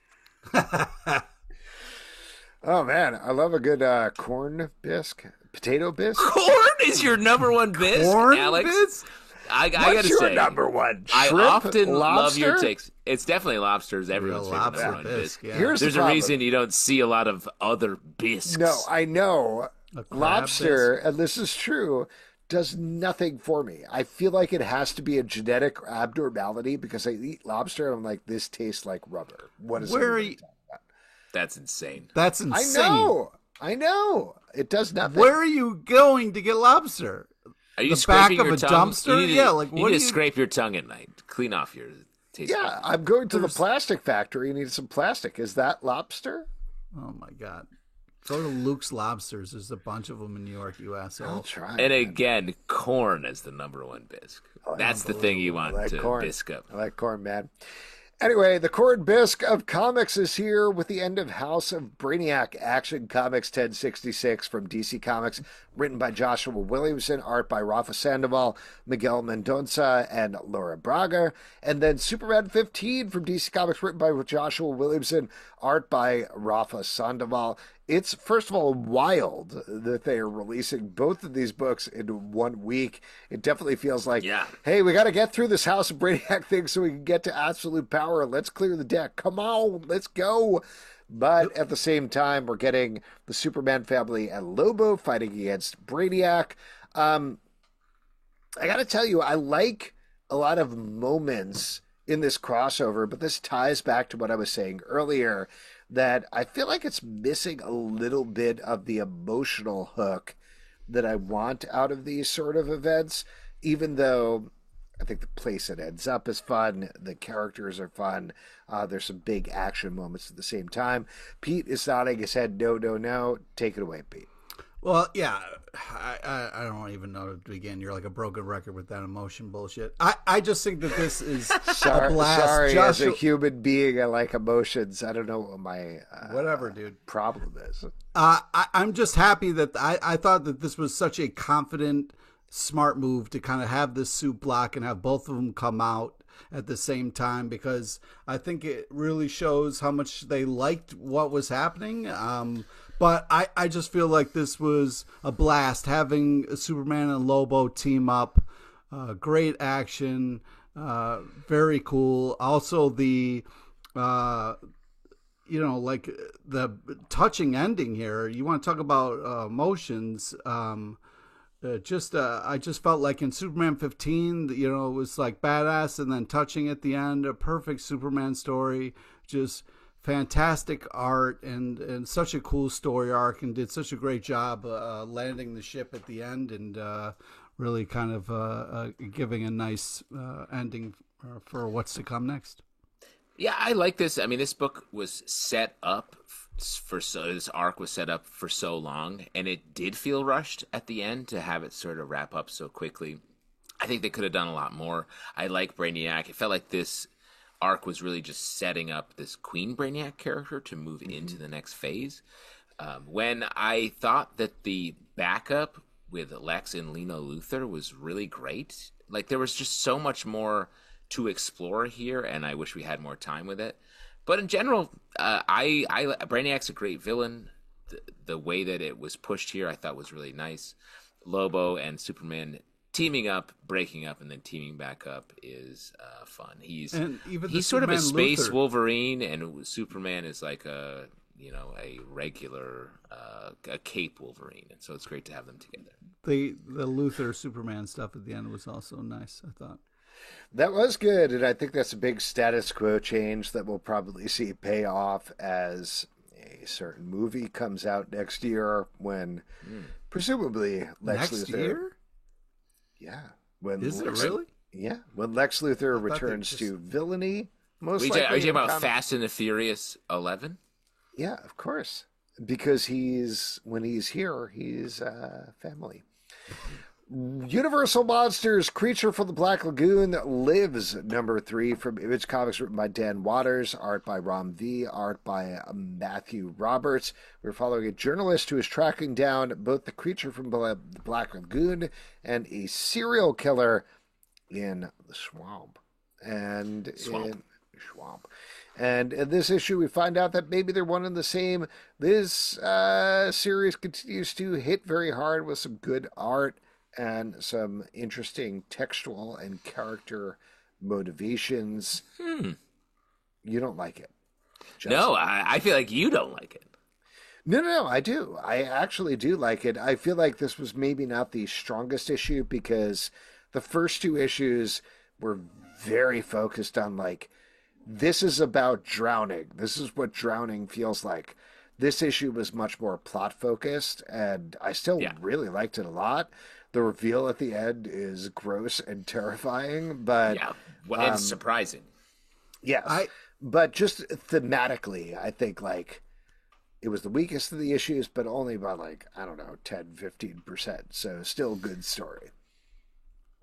Oh, man. I love a good corn bisque. Potato bisque. Corn is your number one bisque, corn Alex? bisque? I What's gotta your say, number one? I Shrimp? often love your Lobster? takes. It's definitely lobsters. Everyone's favorite lobster number one bisque, bisque. yeah. Here's There's the a problem. reason you don't see a lot of other bisques. No, I know. A crab Lobster, and this is true, does nothing for me. I feel like it has to be a genetic abnormality because I eat lobster and I'm like, this tastes like rubber. What is Where are everybody you- talking about? That's insane. That's I insane. know. It does nothing. Where are you going to get lobster? Are you The back scraping of your a tongue? dumpster? You need to, Yeah, like, you what need do to you- scrape your tongue at night. Clean off your taste. Yeah, buds. I'm going to the plastic factory and need some plastic. Is that lobster? Oh my God. Go to Luke's Lobsters. There's a bunch of them in New York, you I'll asshole. try. And man. again, corn is the number one bisque. That's the thing you I want like to corn. bisque up. I like corn, man. Anyway, the Cord Bisque of comics is here with the end of House of Brainiac Action Comics 1066 from DC Comics, written by Joshua Williamson, art by Rafa Sandoval, Miguel Mendonça, and Laura Braga. And then Superman 15 from DC Comics, written by Joshua Williamson, art by Rafa Sandoval. It's, first of all, wild that they are releasing both of these books in 1 week. It definitely feels like, hey, we got to get through this House of Brainiac thing so we can get to Absolute Power. Let's clear the deck. Come on, let's go. But at the same time, we're getting the Superman family and Lobo fighting against Brainiac. I got to tell you, I like a lot of moments in this crossover, but this ties back to what I was saying earlier, that I feel like it's missing a little bit of the emotional hook that I want out of these sort of events, even though I think the place it ends up is fun. The characters are fun. There's some big action moments at the same time. Pete is nodding his head, no, no, no. Take it away, Pete. Well, yeah, I don't even know to begin. You're like a broken record with that emotion bullshit. I just think that this is a blast. Sorry, as a human being, I like emotions. I don't know what my whatever, dude, problem is. I'm just happy that I thought that this was such a confident, smart move to kind of have this suit block and have both of them come out at the same time, because I think it really shows how much they liked what was happening. But I just feel like this was a blast, having Superman and Lobo team up. Great action, very cool. Also the, like the touching ending here. You want to talk about emotions. I just felt like in Superman 15, it was like badass and then touching at the end. A perfect Superman story, just fantastic art and such a cool story arc, and did such a great job landing the ship at the end and really kind of giving a nice ending for what's to come next. Yeah, I like this. I mean, this book was set up this arc was set up for so long, and it did feel rushed at the end to have it sort of wrap up so quickly. I think they could have done a lot more. I like Brainiac. It felt like this arc was really just setting up this Queen Brainiac character to move into the next phase. When I thought that the backup with Lex and Lena Luthor was really great, like there was just so much more to explore here, and I wish we had more time with it. But in general, Brainiac's a great villain. The way that it was pushed here, I thought was really nice. Lobo and Superman teaming up, breaking up, and then teaming back up is fun. He's sort of a space Luthor. Wolverine, and Superman is like a regular a cape Wolverine, and so it's great to have them together. The Luthor Superman stuff at the end was also nice, I thought. That was good, and I think that's a big status quo change that we'll probably see pay off as a certain movie comes out next year when presumably Lex Luthor. Next year? Yeah. Is it really? Yeah. When Lex Luthor returns to villainy, most likely. Are you talking about Fast and the Furious 11? Yeah, of course. Because when he's here, he's family. Universal Monsters, Creature from the Black Lagoon Lives, #3 from Image Comics, written by Dan Waters, art by Ram V, art by Matthew Roberts. We're following a journalist who is tracking down both the creature from the Black Lagoon and a serial killer in the swamp. And in this issue, we find out that maybe they're one and the same. This series continues to hit very hard with some good art and some interesting textual and character motivations. You don't like it, Justin. No, I feel like you don't like it. No, I do. I actually do like it. I feel like this was maybe not the strongest issue because the first two issues were very focused on, like, this is about drowning. This is what drowning feels like. This issue was much more plot focused, and I still really liked it a lot. The reveal at the end is gross and terrifying, but and surprising. Yes, but just thematically, I think like it was the weakest of the issues, but only by 10, 15%. So still a good story.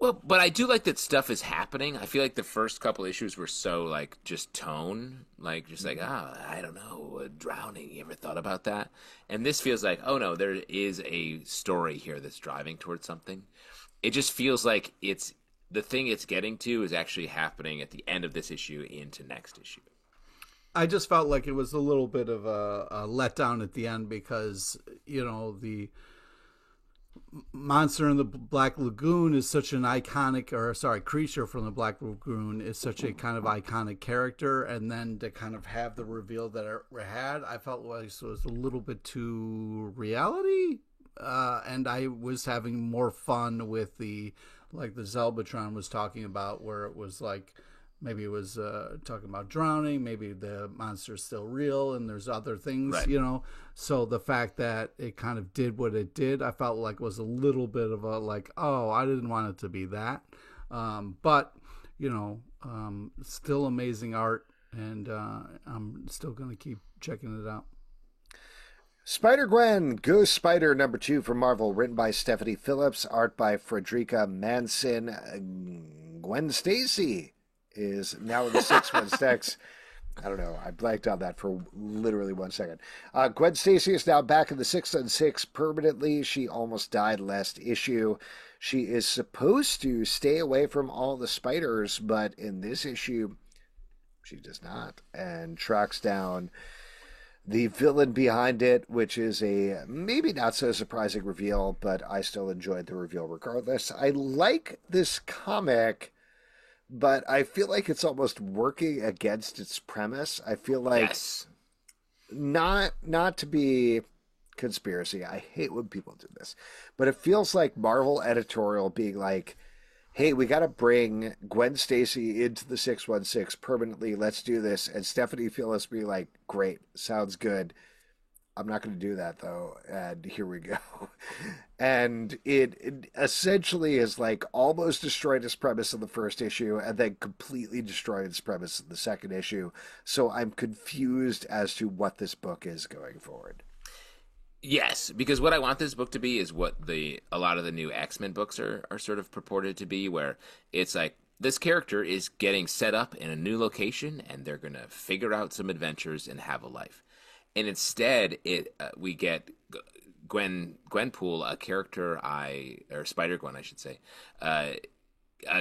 Well, but I do like that stuff is happening. I feel like the first couple issues were so like just tone, like just like I don't know, drowning. You ever thought about that? And this feels like, oh no, there is a story here that's driving towards something. It just feels like it's the thing it's getting to is actually happening at the end of this issue into next issue. I just felt like it was a little bit of a letdown at the end because, the monster in the Black Lagoon is such an iconic, creature from the Black Lagoon is such a kind of iconic character. And then to kind of have the reveal that it had, I felt like it was a little bit too reality. And I was having more fun with the Zelbatron was talking about, where it was like, maybe it was talking about drowning, maybe the monster's still real and there's other things, Right. So the fact that it kind of did what it did, I felt like was a little bit of a like, oh, I didn't want it to be that. But, still amazing art, and I'm still going to keep checking it out. Spider-Gwen, Ghost Spider #2 from Marvel, written by Stephanie Phillips, art by Frederica Manson. Gwen Stacy is now in the 616. I don't know. I blanked on that for literally 1 second. Gwen Stacy is now back in the 616 permanently. She almost died last issue. She is supposed to stay away from all the spiders, but in this issue, she does not, and tracks down the villain behind it, which is a maybe not so surprising reveal, but I still enjoyed the reveal regardless. I like this comic, but I feel like it's almost working against its premise. I feel like Yes. not to be conspiracy. I hate when people do this, but it feels like Marvel editorial being like, hey, we got to bring Gwen Stacy into the 616 permanently. Let's do this. And Stephanie Phillips be like, great, sounds good. I'm not going to do that, though. And here we go. And it essentially is like almost destroyed its premise in the first issue and then completely destroyed its premise in the second issue. So I'm confused as to what this book is going forward. Yes, because what I want this book to be is what a lot of the new X-Men books are sort of purported to be, where it's like this character is getting set up in a new location and they're going to figure out some adventures and have a life. And instead we get Gwenpool, a character or Spider-Gwen, I should say, a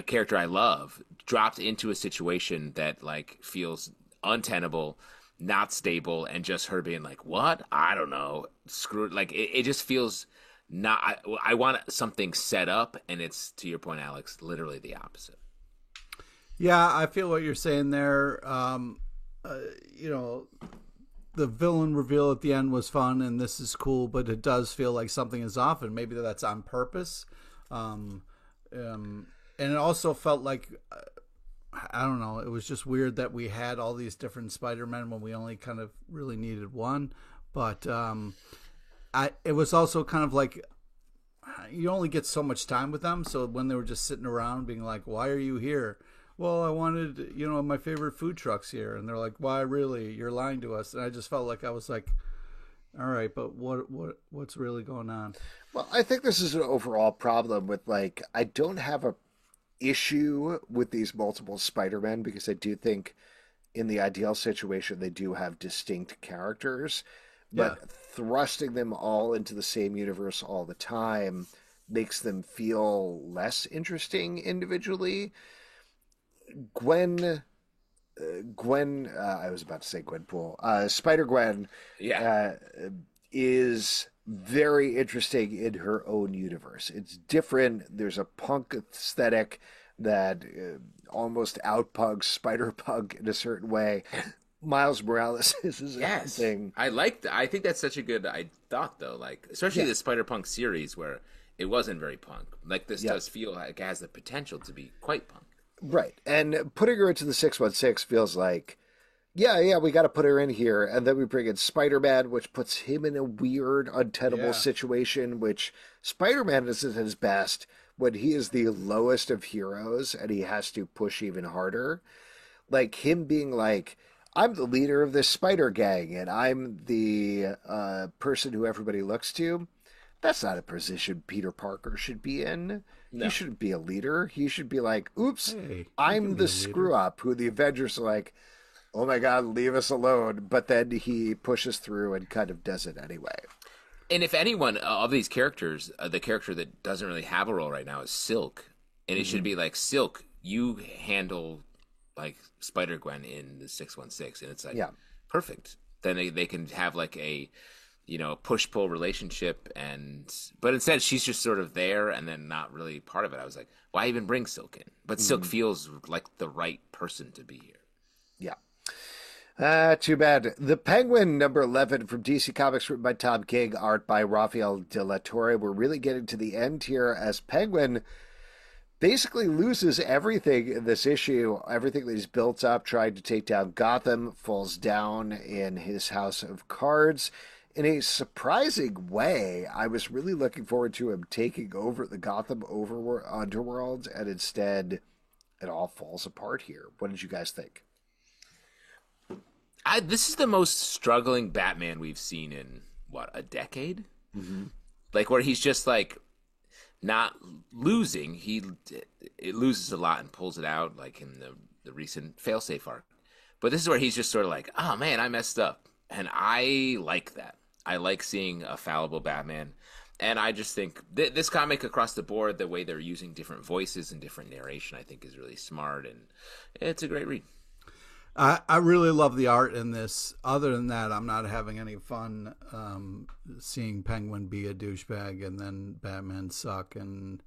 character I love, dropped into a situation that like feels untenable, not stable, and just her being like, what? I don't know. Screw it. Like, it just feels not. I want something set up, and it's, to your point, Alex, literally the opposite. Yeah, I feel what you're saying there. The villain reveal at the end was fun, and this is cool, but it does feel like something is off, and maybe that's on purpose. And it also felt like, I don't know, it was just weird that we had all these different Spider-Men when we only kind of really needed one. But it was also kind of like, you only get so much time with them. So when they were just sitting around being like, why are you here? Well, I wanted, my favorite food trucks here. And they're like, why really? You're lying to us. And I just felt like I was like, all right, but what's really going on? Well, I think this is an overall problem with like, I don't have a issue with these multiple Spider-Men because I do think in the ideal situation they do have distinct characters, Yeah. but thrusting them all into the same universe all the time makes them feel less interesting individually. I was about to say Gwenpool. Spider-Gwen Yeah. is very interesting in her own universe. It's different. There's a punk aesthetic that almost outpunks Spider-Punk in a certain way. Miles Morales is his own Yes. thing. I think that's such a good thought, though. Like, especially Yeah. the Spider-Punk series where it wasn't very punk. Like, this Yeah. does feel like it has the potential to be quite punk. Right. And putting her into the 616 feels like, yeah, we got to put her in here. And then we bring in Spider-Man, which puts him in a weird, untenable Yeah. situation, which Spider-Man is at his best when he is the lowest of heroes and he has to push even harder. Like him being like, I'm the leader of this spider gang and I'm the person who everybody looks to. That's not a position Peter Parker should be in. No. He shouldn't be a leader. He should be like, oops, Hey, I'm the screw up, who the Avengers are like, oh my God, leave us alone. But then he pushes through and kind of does it anyway. And if anyone of these characters, the character that doesn't really have a role right now is Silk. And it should be like, Silk, you handle like Spider-Gwen in the 616. And it's like, Yeah. perfect. Then they can have like a, push-pull relationship. But instead she's just sort of there and then not really part of it. I was like, why even bring Silk in? But Silk feels like the right person to be here. Yeah. Too bad. The Penguin, number 11 from DC Comics, written by Tom King, art by Rafael de la Torre. We're really getting to the end here as Penguin basically loses everything in this issue. Everything that he's built up trying to take down Gotham falls down in his house of cards. In a surprising way, I was really looking forward to him taking over the Gotham underworld, and instead it all falls apart here. What did you guys think? This is the most struggling Batman we've seen in, a decade? Mm-hmm. Like, where he's just, like, not losing. It loses a lot and pulls it out, like in the recent Failsafe arc. But this is where he's just sort of like, oh, man, I messed up. And I like that. I like seeing a fallible Batman. And I just think this comic across the board, the way they're using different voices and different narration, I think is really smart. And it's a great read. I really love the art in this. Other than that, I'm not having any fun seeing Penguin be a douchebag and then Batman suck and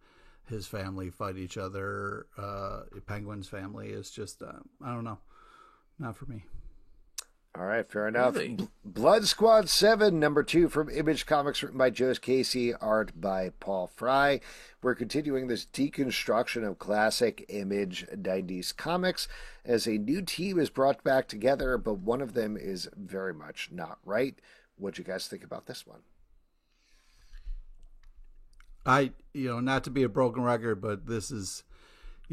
his family fight each other. Penguin's family is just, I don't know, not for me. All right, fair enough. Really? Blood Squad 7, number 2 from Image Comics, written by Joe Casey, art by Paul Fry. We're continuing this deconstruction of classic Image 90s comics as a new team is brought back together, but one of them is very much not right. What'd you guys think about this one? Not to be a broken record, but this is,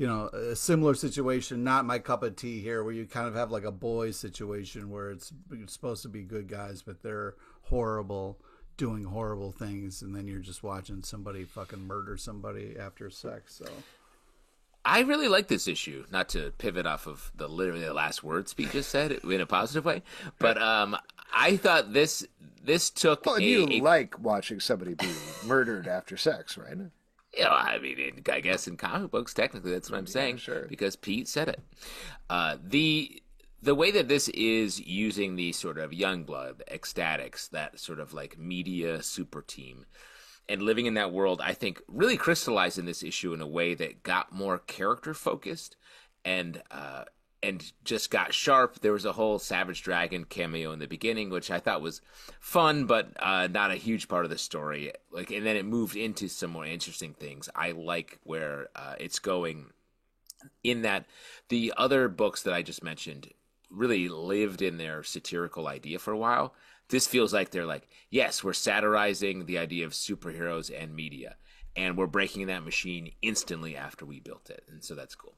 a similar situation, not my cup of tea here, where you kind of have like a boys situation where it's supposed to be good guys, but they're horrible, doing horrible things, and then you're just watching somebody fucking murder somebody after sex. So I really like this issue, not to pivot off of literally the last words Pete just said in a positive way, but I thought this took Well, you like watching somebody be murdered after sex, right? I mean, I guess in comic books, technically, that's what I'm saying, sure. Because Pete said it. The way that this is using the sort of Youngblood, Ecstatics, that sort of like media super team, and living in that world, I think really crystallized in this issue in a way that got more character focused and just got sharp. There was a whole Savage Dragon cameo in the beginning, which I thought was fun, but not a huge part of the story. And then it moved into some more interesting things. I like where it's going, in that the other books that I just mentioned really lived in their satirical idea for a while. This feels like they're like, yes, we're satirizing the idea of superheroes and media, and we're breaking that machine instantly after we built it. And so that's cool.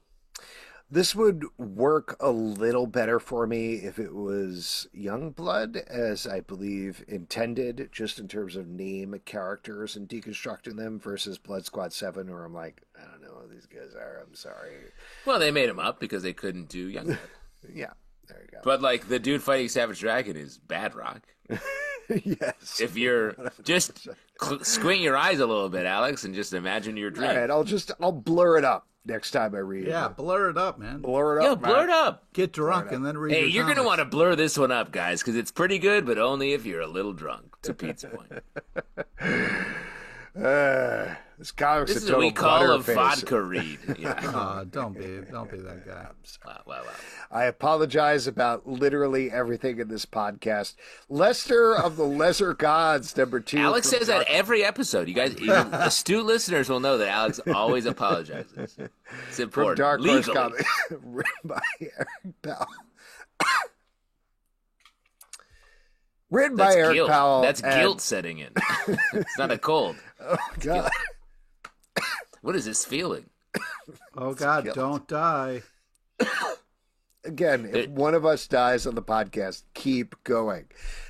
This would work a little better for me if it was Youngblood, as I believe intended, just in terms of name characters and deconstructing them, versus Blood Squad 7, where I'm like, I don't know who these guys are. I'm sorry. Well, they made them up because they couldn't do Youngblood. Yeah, there you go. But like the dude fighting Savage Dragon is Badrock. Yes. If you're just squint your eyes a little bit, Alex, and just imagine your dream. All right, I'll blur it up next time I read. yeah, blur it up, man. Blur it up. Blur it up. Get drunk and then read. Hey, your you're going to comics. want to blur this one up, guys, because it's pretty good, but only if you're a little drunk, to Pete's point. This comic's This a is what total we call a butterface. vodka read. Yeah. Don't be that guy. Wow. I apologize about literally everything in this podcast. Lester of the Lesser Gods, number 2. Alex from says that every episode. You guys, even astute listeners will know that Alex always apologizes. It's from important. Dark Horse Legally. Comics, written by Eric Powell. Written by That's Eric guilt. Powell. That's and- guilt setting in. It's not a cold. Oh, God. What is this feeling? Oh God, guilt. don't die. Again, if one of us dies on the podcast, keep going.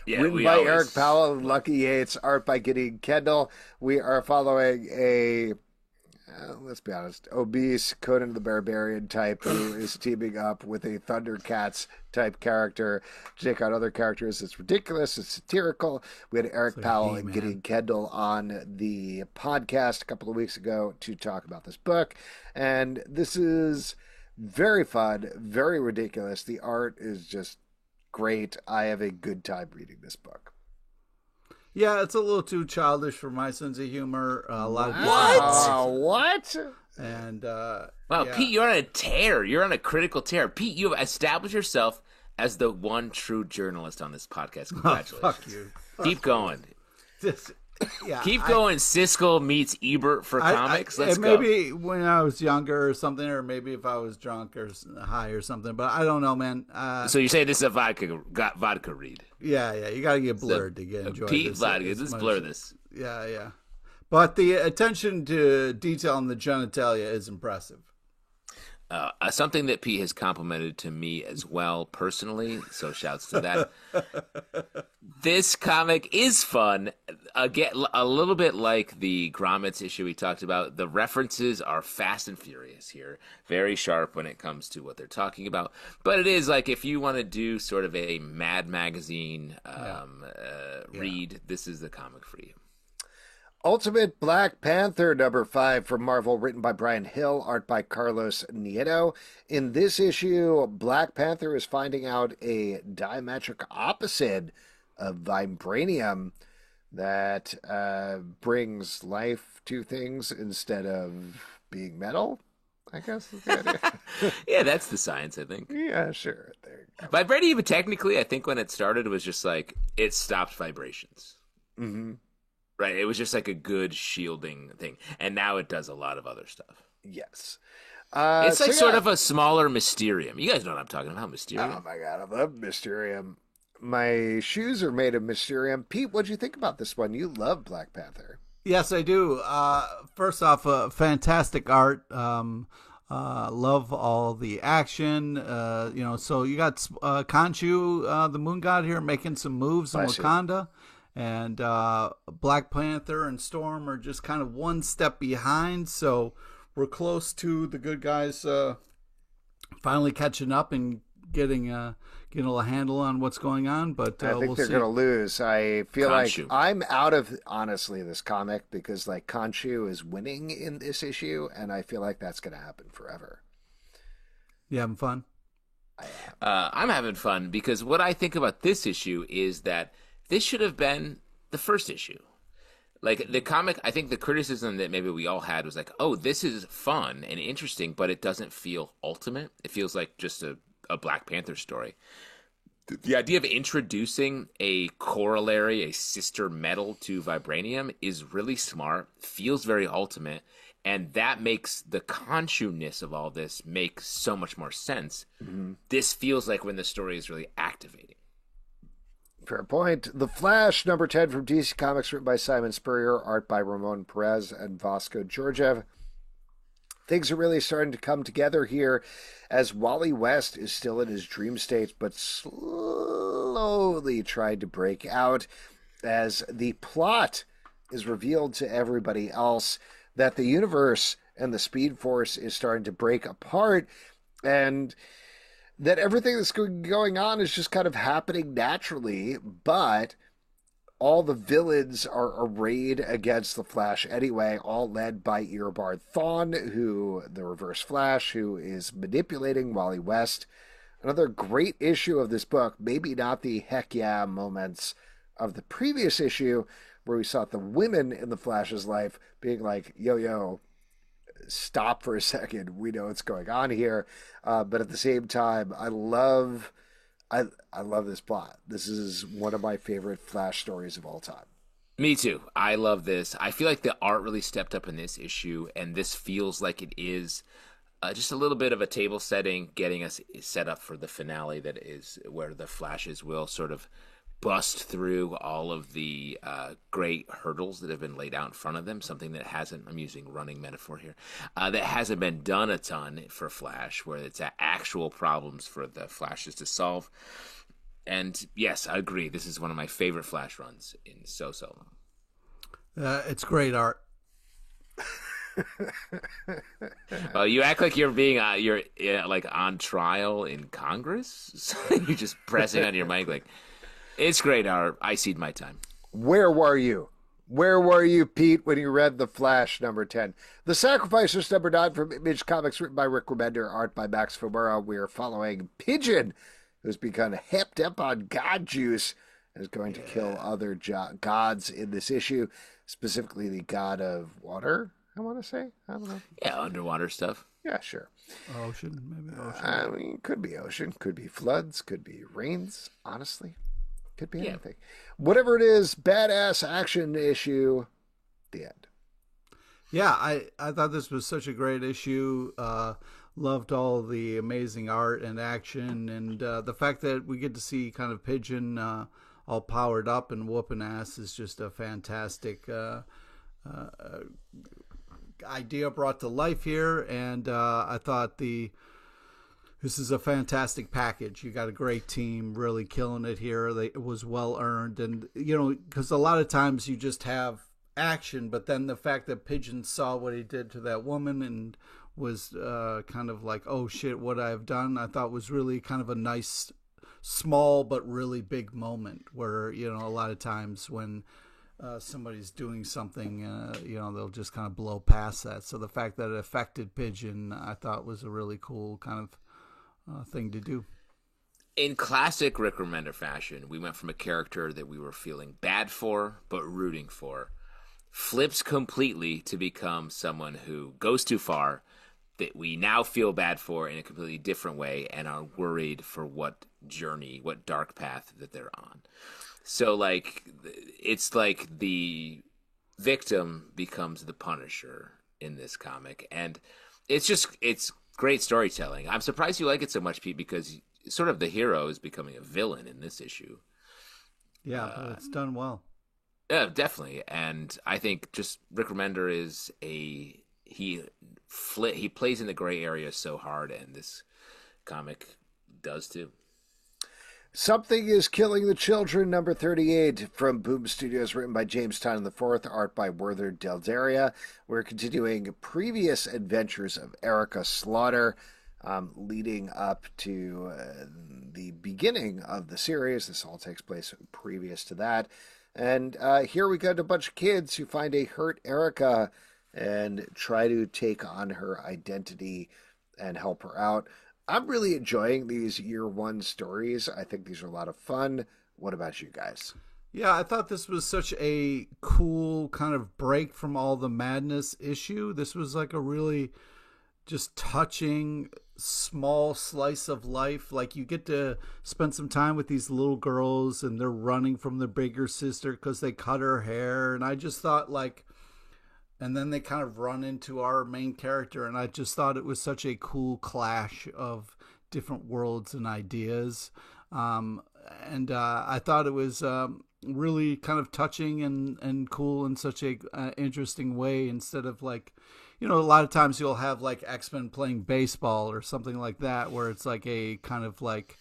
Yeah, Written by Eric Powell and Lucky Yates, art by Gideon Kendall. We are following a, let's be honest, obese Conan the Barbarian type who is teaming up with a Thundercats type character to take out other characters. It's ridiculous. It's satirical. We had Eric Powell and Gideon Kendall on the podcast a couple of weeks ago to talk about this book. And this is very fun, very ridiculous. The art is just great. I have a good time reading this book. Yeah, it's a little too childish for my sense of humor. A lot of What? And wow, yeah. Pete, you're on a tear. You're on a critical tear. Pete, you have established yourself as the one true journalist on this podcast. Congratulations. Fuck you. Keep going. Keep going. going. Siskel meets Ebert for comics. Let's go. Maybe when I was younger or something, or maybe if I was drunk or high or something. But I don't know, man. So you say this is a vodka read? Yeah. You got to get blurred to get enjoy Pete this. vodka. Let's blur this. Yeah. But the attention to detail in the genitalia is impressive. Something that Pete has complimented to me as well personally, so shouts to that. This comic is fun. Again, a little bit like the Grommets issue we talked about. The references are fast and furious here, very sharp when it comes to what they're talking about. But it is like if you want to do sort of a Mad Magazine read, this is the comic for you. Ultimate Black Panther #5 from Marvel, written by Brian Hill, art by Carlos Nieto. In this issue, Black Panther is finding out a diametric opposite of vibranium that brings life to things instead of being metal, I guess is the idea. Yeah, that's the science, I think. Yeah, sure. There you go. Vibranium, technically, I think when it started, it was just like, it stopped vibrations. Mm-hmm. Right, it was just like a good shielding thing, and now it does a lot of other stuff. Yes. It's like sort of a smaller Mysterium. You guys know what I'm talking about, Mysterium. Oh my god, I love Mysterium. My shoes are made of Mysterium. Pete, what'd you think about this one? You love Black Panther. Yes, I do. First off, fantastic art. Love all the action. So you got Khonshu, the Moon God here, making some moves in Wakanda. And Black Panther and Storm are just kind of one step behind, so we're close to the good guys finally catching up and getting a handle on what's going on. But I think they're going to lose. I feel Khonshu. Like I'm out of, honestly, this comic because like Khonshu is winning in this issue, and I feel like that's going to happen forever. You having fun? I am. I'm having fun because what I think about this issue is that this should have been the first issue. Like, the comic, I think the criticism that maybe we all had was like, oh, this is fun and interesting, but it doesn't feel ultimate. It feels like just a Black Panther story. The idea of introducing a corollary, a sister metal to vibranium is really smart, feels very ultimate, and that makes the Khonshu-ness of all this make so much more sense. Mm-hmm. This feels like when the story is really activating. Fair point. The Flash, #10 from DC Comics, written by Simon Spurrier, art by Ramon Perez and Vasco Georgiev. Things are really starting to come together here as Wally West is still in his dream state, but slowly trying to break out as the plot is revealed to everybody else that the universe and the Speed Force is starting to break apart, and that everything that's going on is just kind of happening naturally, but all the villains are arrayed against the Flash anyway, all led by Eobard Thawne, the Reverse Flash, who is manipulating Wally West. Another great issue of this book, maybe not the heck yeah moments of the previous issue, where we saw the women in the Flash's life being like, yo, stop for a second. We know what's going on here. But at the same time, I love this plot. This is one of my favorite Flash stories of all time. Me too. I love this. I feel like the art really stepped up in this issue, and this feels like it is just a little bit of a table setting, getting us set up for the finale that is where the Flashes will sort of bust through all of the great hurdles that have been laid out in front of them, something that hasn't, I'm using running metaphor here, that hasn't been done a ton for Flash, where it's actual problems for the Flashes to solve. And yes, I agree. This is one of my favorite Flash runs in so long. It's great art. Well, you act like you're being like on trial in Congress. So you're just pressing on your mic like, it's great art. I cede my time. Where were you? Where were you, Pete, when you read The Flash number 10? The Sacrificers number 9 from Image Comics, written by Rick Remender, art by Max Fomura. We are following Pigeon, who's become hepped up on God juice and is going to kill other gods in this issue, specifically the god of water, I want to say. I don't know. Yeah, underwater stuff. Yeah, sure. Ocean, maybe ocean. I mean, could be ocean, could be floods, could be rains, honestly. Could be anything. Whatever it is, badass action issue, the end. Yeah, I thought this was such a great issue. Loved all the amazing art and action, and the fact that we get to see kind of Pigeon all powered up and whooping ass is just a fantastic idea brought to life here. And I thought this is a fantastic package. You got a great team really killing it here. It was well earned. And, you know, because a lot of times you just have action, but then the fact that Pigeon saw what he did to that woman and was kind of like, oh shit, what I've done, I thought was really kind of a nice, small but really big moment where, you know, a lot of times when somebody's doing something, you know, they'll just kind of blow past that. So the fact that it affected Pigeon, I thought was a really cool kind of thing to do. In classic Rick Remender fashion, we went from a character that we were feeling bad for but rooting for, flips completely to become someone who goes too far, that we now feel bad for in a completely different way and are worried for what journey, what dark path that they're on. So, like, it's like the victim becomes the Punisher in this comic, and it's great storytelling. I'm surprised you like it so much, Pete, because sort of the hero is becoming a villain in this issue. Yeah, but it's done well. Yeah, definitely. And I think just Rick Remender is he plays in the gray area so hard, and this comic does too. Something is Killing the Children, number 38 from Boom Studios, written by James Tynion IV, art by Werther Dell'Edera. We're continuing previous adventures of Erica Slaughter, leading up to the beginning of the series. This all takes place previous to that. And here we got a bunch of kids who find a hurt Erica and try to take on her identity and help her out. I'm really enjoying these year one stories. I think these are a lot of fun. What about you guys? Yeah, I thought this was such a cool kind of break from all the madness issue. This was like a really just touching small slice of life. Like, you get to spend some time with these little girls and they're running from their bigger sister because they cut her hair. And I just thought, like, and then they kind of run into our main character, and I just thought it was such a cool clash of different worlds and ideas. And I thought it was really kind of touching and cool in such a interesting way, instead of, like, you know, a lot of times you'll have like X-Men playing baseball or something like that, where it's like a kind of like,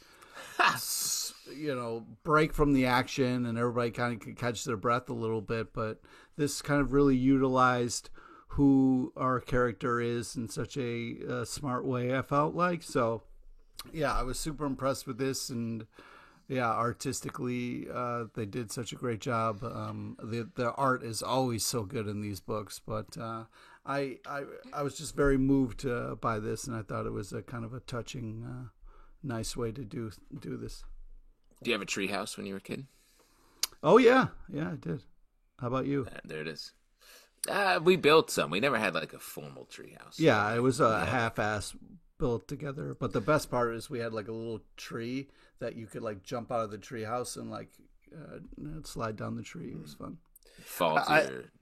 you know, break from the action and everybody kind of can catch their breath a little bit. But this kind of really utilized who our character is in such a smart way, I felt like. So, yeah, I was super impressed with this. And, yeah, artistically, they did such a great job. The art is always so good in these books. But I was just very moved by this, and I thought it was a kind of a touching, nice way to do this. Do you have a treehouse when you were a kid? Oh, yeah. Yeah, I did. How about you? There it is. We built some. We never had like a formal treehouse. Yeah, it was a half-ass built together. But the best part is we had like a little tree that you could like jump out of the treehouse and like slide down the tree. It was fun.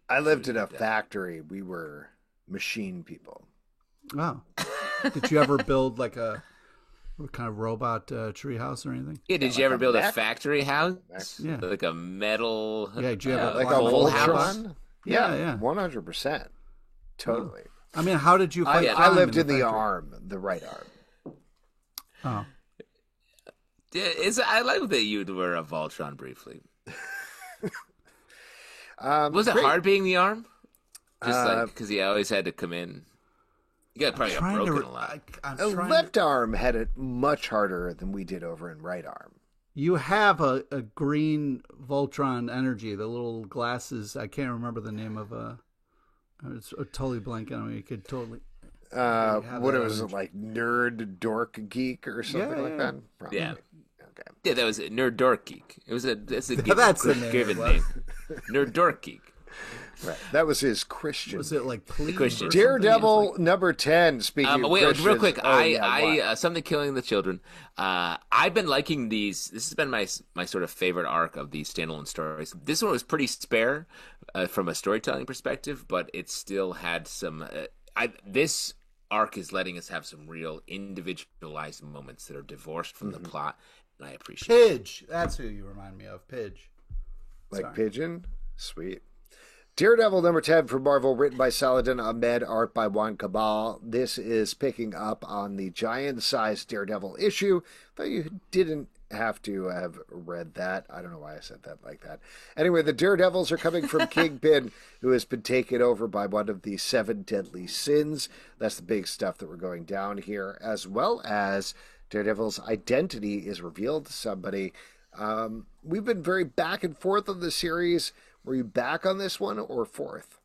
I lived in a factory. We were machine people. Wow. Did you ever build like a What kind of robot treehouse or anything? Yeah, did like you ever a build a mech? factory house? Yeah. Like a metal. Yeah, do you have Like a whole house? Voltron? Yeah. 100%. Totally. I mean, how did you fight I crime lived in the factory? arm, the right arm. Oh. Yeah, I like that you were a Voltron briefly. Was it Great. hard being the arm? Just Uh, because he always had to come in. You got probably got Trying broken to, a lot. I'm The trying left arm had it much harder than we did over in right arm. You have a green Voltron energy, the little glasses. I can't remember the name of it's totally blank on me. You could totally. have What that was it, energy. like Nerd Dork Geek or something Yeah, like yeah. that? Probably. Yeah. Okay. Yeah, that was Nerd Dork Geek. It was that's a That's the name given it name. was. Nerd Dork Geek. Right. That was his Christian. Was it like Please? Christian. or something? Daredevil number 10. Speaking of Wait, real Christians. quick. Oh, yeah, what? Something killing the children. I've been liking these. This has been my sort of favorite arc of these standalone stories. This one was pretty spare from a storytelling perspective, but it still had some. This arc is letting us have some real individualized moments that are divorced from the plot, and I appreciate it. Pidge. That's who you remind me of. Pidge. Like Sorry. Pigeon? Sweet. Daredevil number 10 for Marvel, written by Saladin Ahmed, art by Juan Cabal. This is picking up on the giant-sized Daredevil issue, though you didn't have to have read that. I don't know why I said that like that. Anyway, the Daredevils are coming from Kingpin, who has been taken over by one of the 7 deadly sins. That's the big stuff that we're going down here, as well as Daredevil's identity is revealed to somebody. We've been very back and forth on the series. Were you back on this one or fourth?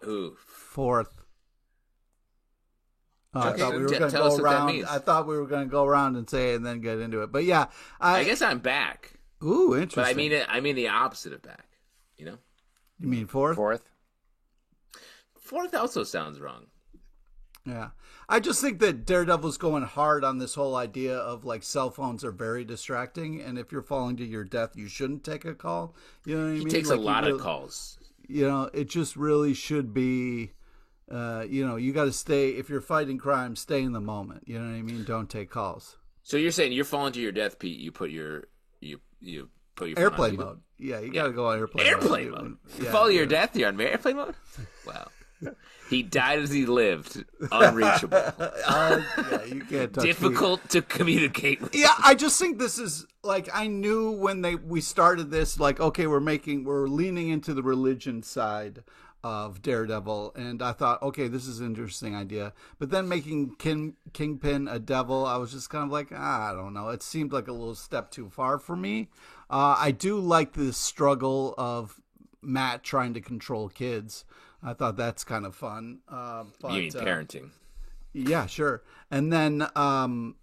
Ooh, Fourth. Oh, I Okay, thought we were going to tell us go what that around. means. I thought we were going to go around and say it and then get into it. But yeah, I guess I'm back, Ooh, interesting. but I mean the opposite of back. You know, You mean fourth? Fourth? fourth also sounds wrong. Yeah. I just think that Daredevil's going hard on this whole idea of like cell phones are very distracting, and if you're falling to your death, you shouldn't take a call. You know what I mean? He takes Like, a you lot really- of calls. You know, it just really should be. You got to stay. If you're fighting crime, stay in the moment. You know what I mean? Don't take calls. So you're saying you're falling to your death, Pete? You put your you put your phone on Airplane speaker? mode. Yeah, you got to go on airplane. Airplane mode. You follow your death. You're on airplane mode. Wow. He died as he lived, unreachable, Yeah, you can't touch me. difficult to communicate with. Yeah, I just think this is like I knew when we started this, like, okay, we're leaning into the religion side of Daredevil, and I thought, okay, this is an interesting idea. But then making Kingpin a devil, I was just kind of like, I don't know. It seemed like a little step too far for me. I do like the struggle of Matt trying to control kids. I thought that's kind of fun. But, You mean parenting? yeah, sure. And then, I'm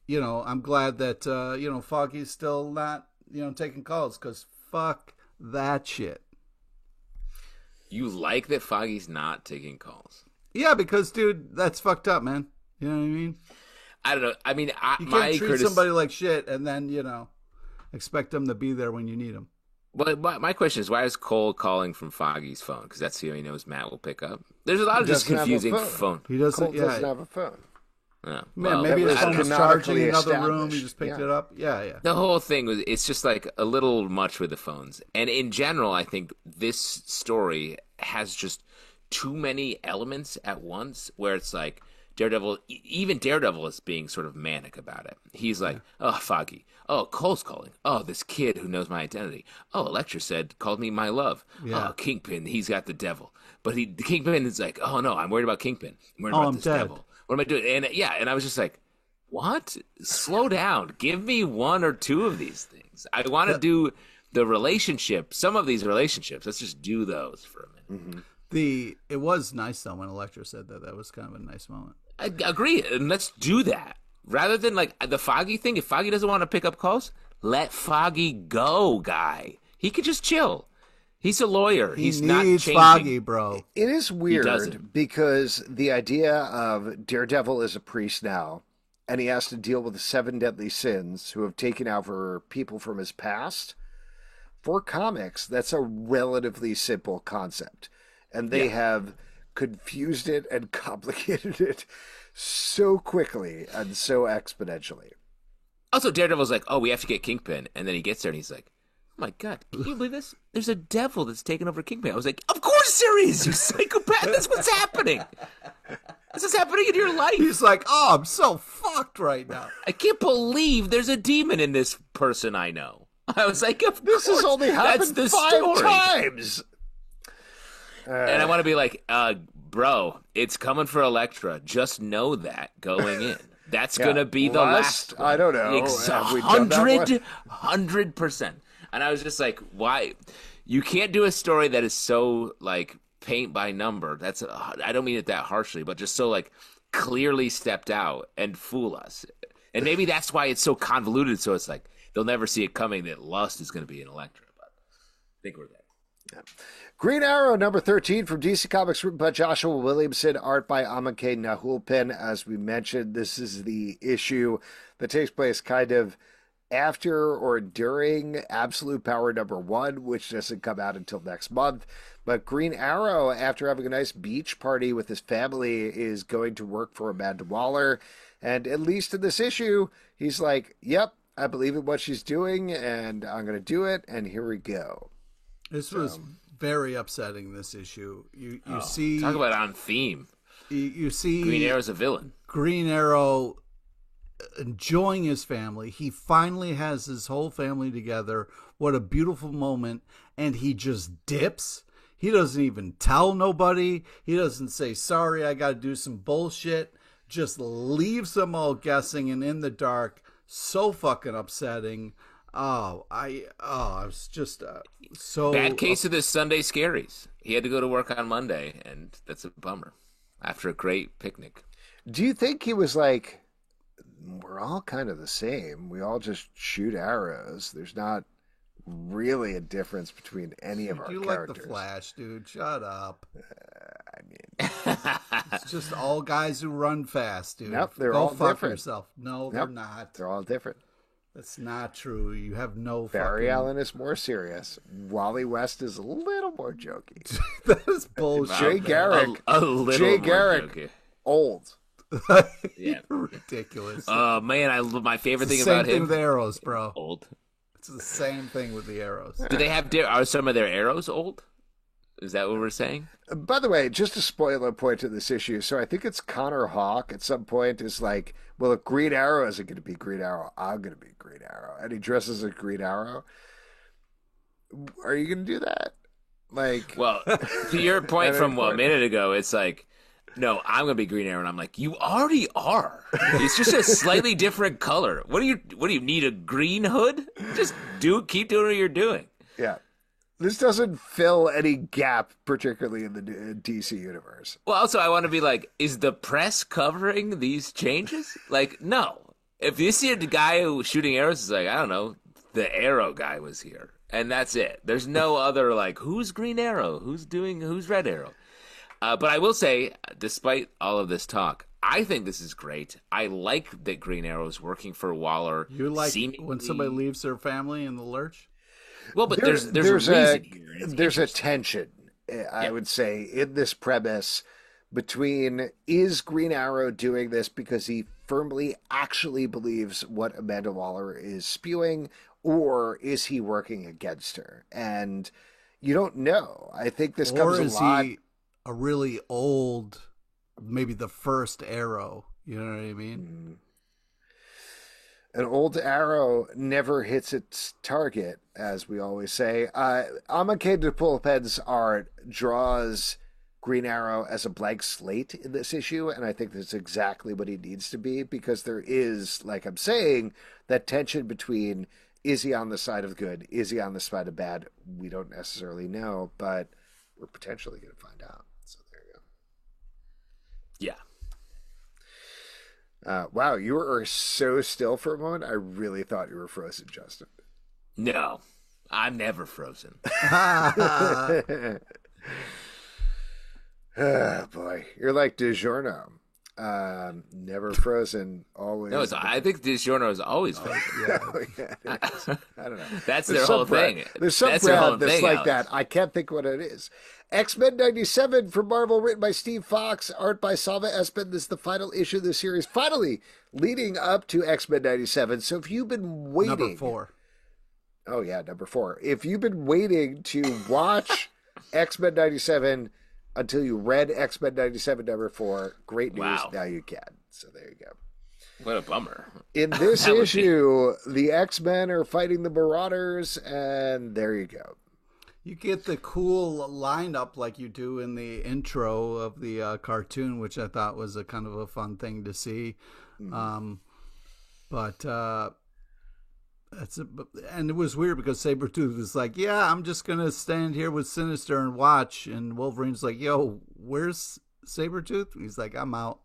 glad that, Foggy's still not, taking calls because fuck that shit. You like that Foggy's not taking calls? Yeah, because, dude, that's fucked up, man. You know what I mean? I don't know. I mean, You my can't treat somebody like shit and then, expect them to be there when you need them. Well, my question is, why is Cole calling from Foggy's phone? Because that's who he knows Matt will pick up. There's a lot of just Doesn't have a confusing phone. He doesn't, Colt yeah. doesn't have a phone. Oh, Man, well, maybe that his was phone was canonically charging in another room. He established. just picked Yeah. it up. Yeah, yeah. the whole thing was, it's just like a little much with the phones. And in general, I think this story has just too many elements at once where it's like Daredevil, even Daredevil is being sort of manic about it. He's like, oh, Foggy. Oh, Cole's calling. Oh, this kid who knows my identity. Oh, Elektra called me my love. Yeah. Oh, Kingpin, he's got the devil. But the Kingpin is like, oh no, I'm worried about Kingpin. I'm worried about I'm this dead. devil. What am I doing? And I was just like, what? Slow down. Give me one or two of these things. I want to do the relationship. Some of these relationships. Let's just do those for a minute. Mm-hmm. It was nice though when Elektra said that. That was kind of a nice moment. I agree, and let's do that rather than like the Foggy thing. If Foggy doesn't want to pick up calls, let Foggy go, guy. He could just chill. He's a lawyer. He's not needs changing. Foggy, bro. It is weird doesn't. because the idea of Daredevil is a priest now, and he has to deal with the 7 deadly sins who have taken over people from his past. For comics, that's a relatively simple concept, and they have confused it and complicated it so quickly and so exponentially. Also, Daredevil's like, oh, we have to get Kingpin. And then he gets there and he's like, oh my God, can you believe this? There's a devil that's taken over Kingpin. I was like, of course there is, you psychopath. That's what's happening. This is happening in your life. He's like, oh, I'm so fucked right now. I can't believe there's a demon in this person I know. I was like, of This course, has only happened that's the 5 story. times. And I want to be like, bro, it's coming for Elektra. Just know that going in. That's going to be the last one. I don't know. Have we done that one? 100%. And I was just like, why? You can't do a story that is so, like, paint by number. That's I don't mean it that harshly, but just so, like, clearly stepped out and fool us. And maybe that's why it's so convoluted. So it's like, they'll never see it coming that Lust is going to be an Elektra. But I think we're there. Yeah. Green Arrow number 13 from DC Comics, written by Joshua Williamson, art by Amake Nahulpin. As we mentioned, this is the issue that takes place kind of after or during Absolute Power number 1, which doesn't come out until next month. But Green Arrow, after having a nice beach party with his family, is going to work for Amanda Waller. And at least in this issue, he's like, yep, I believe in what she's doing, and I'm going to do it, and here we go. This was very upsetting, this issue. You see... Talk about on theme. You see... Green Arrow's a villain. Green Arrow enjoying his family. He finally has his whole family together. What a beautiful moment. And he just dips. He doesn't even tell nobody. He doesn't say, sorry, I got to do some bullshit. Just leaves them all guessing and in the dark. So fucking upsetting. I was just so bad case of the Sunday scaries. He had to go to work on Monday, and that's a bummer. After a great picnic. Do you think he was like, we're all kind of the same. We all just shoot arrows. There's not really a difference between any of our characters. You like the Flash, dude. Shut up. I mean, it's just all guys who run fast, dude. Nope, they're Go all fuck different. Yourself. No, nope, they're not. They're all different. That's not true. You have no Barry Allen is more serious. Wally West is a little more jokey. That is bullshit. Jay Garrick. A little Jay more Garrick. jokey. Old. Yeah. Ridiculous. Oh, man. My favorite thing same about thing him. with the arrows, bro. Old. It's the same thing with the arrows. Do they have, are some of their arrows old? Is that what we're saying? By the way, just a spoiler point to this issue. So I think it's Connor Hawke at some point is like, well, if Green Arrow isn't going to be Green Arrow, I'm going to be Green Arrow. And he dresses as Green Arrow. Are you going to do that? Like, well, to your point from a minute ago, it's like, no, I'm going to be Green Arrow. And I'm like, you already are. It's just a slightly different color. What do you need, a green hood? Just keep doing what you're doing. Yeah. This doesn't fill any gap, particularly in the DC universe. Well, also, I want to be like, is the press covering these changes? Like, no. If you see a guy who shooting arrows, is like, I don't know, the Arrow guy was here. And that's it. There's no other, like, who's Green Arrow? Who's Red Arrow? But I will say, despite all of this talk, I think this is great. I like that Green Arrow is working for Waller. You like when somebody leaves their family in the lurch? Well, but there's a reason here. There's a tension, I would say, in this premise between, is Green Arrow doing this because he firmly actually believes what Amanda Waller is spewing, or is he working against her? And you don't know. I think this comes a lot. He a really old, maybe the first Arrow? You know what I mean? An old arrow never hits its target, as we always say. Amake Nahulpin's art draws Green Arrow as a blank slate in this issue, and I think that's exactly what he needs to be, because there is, like I'm saying, that tension between, is he on the side of good, is he on the side of bad? We don't necessarily know, but we're potentially going to find out. So there you go. Yeah. Wow, you were so still for a moment. I really thought you were frozen, Justin. No, I'm never frozen. Oh, boy, you're like DiGiorno. Never frozen, always. No, I think DiGiorno is always frozen. Yeah, I don't know. That's their whole thing. There's some That's their whole brand that's thing, like Alex. that. I can't think what it is. X-Men 97 from Marvel, written by Steve Fox, art by Salva Espen. This is the final issue of the series, finally leading up to X-Men 97. So if you've been waiting... Number 4. Oh, yeah, number 4. If you've been waiting to watch X-Men 97 until you read X-Men 97 number 4, great news. Wow. Now you can. So there you go. What a bummer. In this That would issue, the X-Men are fighting the Marauders, and there you go. You get the cool lineup like you do in the intro of the cartoon, which I thought was a kind of a fun thing to see. But and it was weird because Sabretooth was like, yeah, I'm just going to stand here with Sinister and watch. And Wolverine's like, yo, where's Sabretooth? He's like, I'm out.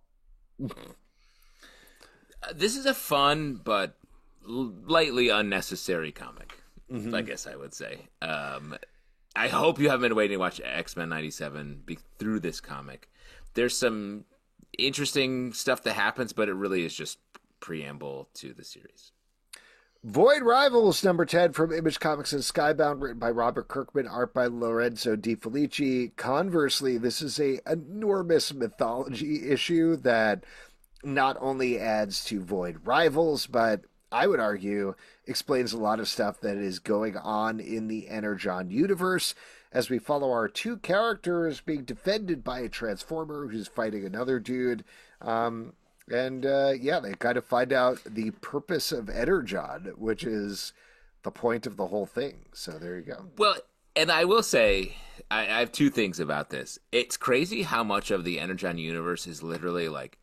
This is a fun but lightly unnecessary comic, I guess I would say. I hope you haven't been waiting to watch X-Men 97 through this comic. There's some interesting stuff that happens, but it really is just preamble to the series. Void Rivals, number 10 from Image Comics and Skybound, written by Robert Kirkman, art by Lorenzo Di Felici. Conversely, this is a enormous mythology issue that not only adds to Void Rivals, but I would argue explains a lot of stuff that is going on in the Energon universe as we follow our two characters being defended by a Transformer who's fighting another dude. They kind of find out the purpose of Energon, which is the point of the whole thing. So there you go. Well, and I will say, I have two things about this. It's crazy how much of the Energon universe is literally like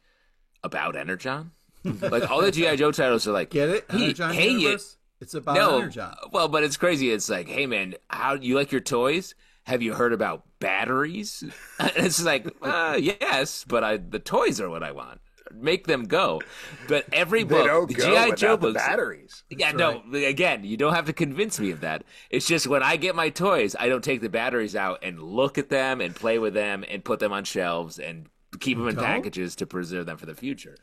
about Energon. Like all the G.I. Joe titles are like, Get it? Energon universe? It's about Energon. Well, but it's crazy. It's like, hey man, how you like your toys? Have you heard about batteries? And it's like, yes, but the toys are what I want. Make them go. But every book, the G.I. Joe books, batteries. Yeah, no. Again, you don't have to convince me of that. It's just when I get my toys, I don't take the batteries out and look at them and play with them and put them on shelves and keep them in packages to preserve them for the future.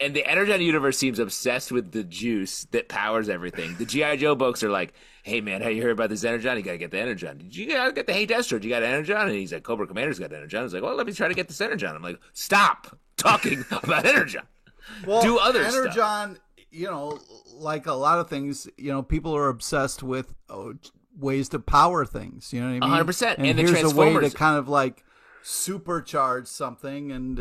And the Energon universe seems obsessed with the juice that powers everything. The G.I. Joe books are like, hey, man, have you heard about this Energon? You got to get the Energon. Did you get the Hey Destro? You got Energon? And he's like, Cobra Commander's got Energon. He's like, well, let me try to get this Energon. I'm like, stop talking about Energon. Well, do other Energon, stuff. Like a lot of things, people are obsessed with ways to power things. You know what I mean? 100%. And the here's a way Transformers to kind of like supercharge something, and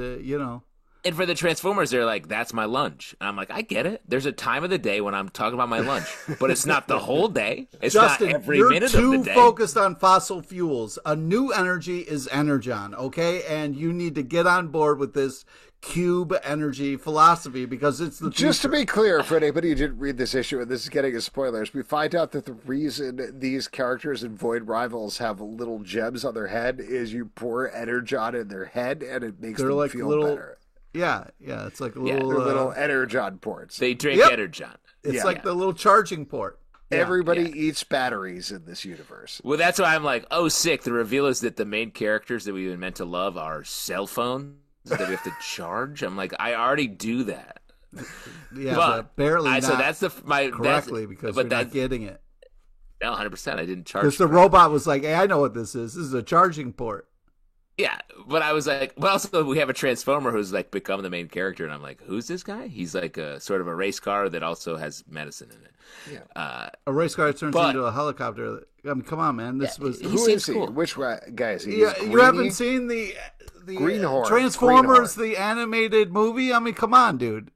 And for the Transformers, they're like, that's my lunch. And I'm like, I get it. There's a time of the day when I'm talking about my lunch, but it's not the whole day. It's Justin, not every you're minute too of the day. focused on fossil fuels. A new energy is Energon, okay? And you need to get on board with this cube energy philosophy because it's the future. Just to be clear, for anybody who didn't read this issue, and this is getting as spoilers, we find out that the reason these characters in Void Rivals have little gems on their head is you pour Energon in their head, and it makes them like feel little, better. Yeah, it's like a little... They're little Energon ports. They drink Energon. It's like the little charging port. Everybody eats batteries in this universe. Well, that's why I'm like, oh, sick. The reveal is that the main characters that we've been meant to love are cell phones that we have to charge. I'm like, I already do that. Yeah, but barely not so that's correctly because we're not getting it. No, 100%. I didn't charge. Because the robot was like, hey, I know what this is. This is a charging port. Yeah, but I was like, but also we have a Transformer who's like become the main character, and I'm like, who's this guy? He's like a sort of a race car that also has medicine in it. Yeah, a race car turns into a helicopter. I mean, come on, man. This was who is he? Cool. Which guy is he? Yeah, you haven't seen the Greenhorn. Transformers, the animated movie? I mean, come on, dude.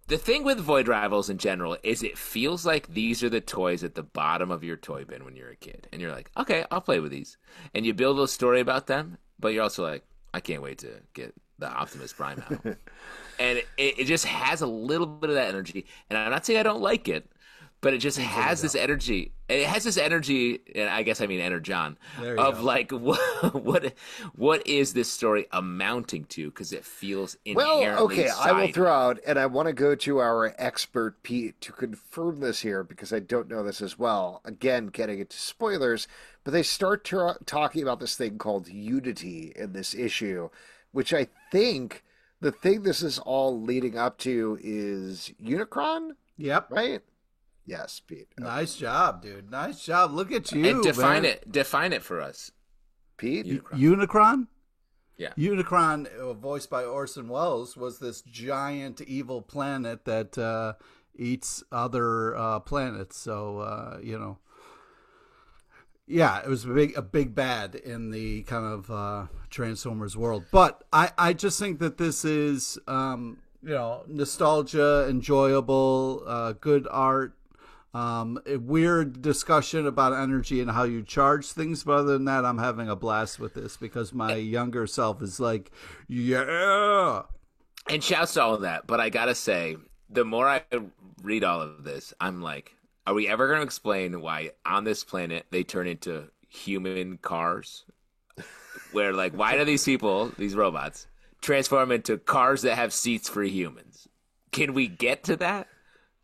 The thing with Void Rivals in general is it feels like these are the toys at the bottom of your toy bin when you're a kid. And you're like, okay, I'll play with these. And you build a story about them, but you're also like, I can't wait to get the Optimus Prime out. And it just has a little bit of that energy. And I'm not saying I don't like it, but it just has this energy. It has this energy, and I guess I mean Energon, of like, what is this story amounting to? Because it feels inherently I will throw out, and I want to go to our expert Pete to confirm this here because I don't know this as well. Again, getting into spoilers, but they start talking about this thing called Unity in this issue, which I think the thing this is all leading up to is Unicron, Yep. right? Yes, Pete. Nice job, dude. Nice job. Look at you. And define man. it. Define it for us. Pete? Unicron? Yeah. Unicron, voiced by Orson Welles, was this giant evil planet that eats other planets. So, yeah, it was a big bad in the kind of Transformers world. But I just think that this is, nostalgia, enjoyable, good art. A weird discussion about energy and how you charge things, but other than that, I'm having a blast with this because my younger self is like, yeah. And shouts to all of that. But I gotta say, the more I read all of this, I'm like, are we ever going to explain why on this planet they turn into human cars? Where, like, why do these people, these robots, transform into cars that have seats for humans? Can we get to that?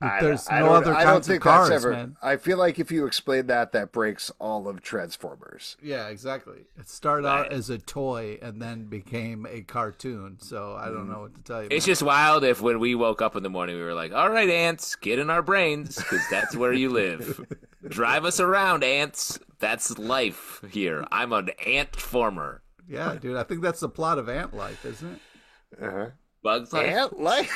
There's no other kinds of cars, man. I feel like if you explain that, that breaks all of Transformers. Yeah, exactly. It started out as a toy and then became a cartoon. So I don't know what to tell you. It's just wild if when we woke up in the morning, we were like, all right, ants, get in our brains because that's where you live. Drive us around, ants. That's life here. I'm an ant former. Yeah, dude. I think that's the plot of Ant Life, isn't it? Uh-huh. Bugs Life. Ant Life?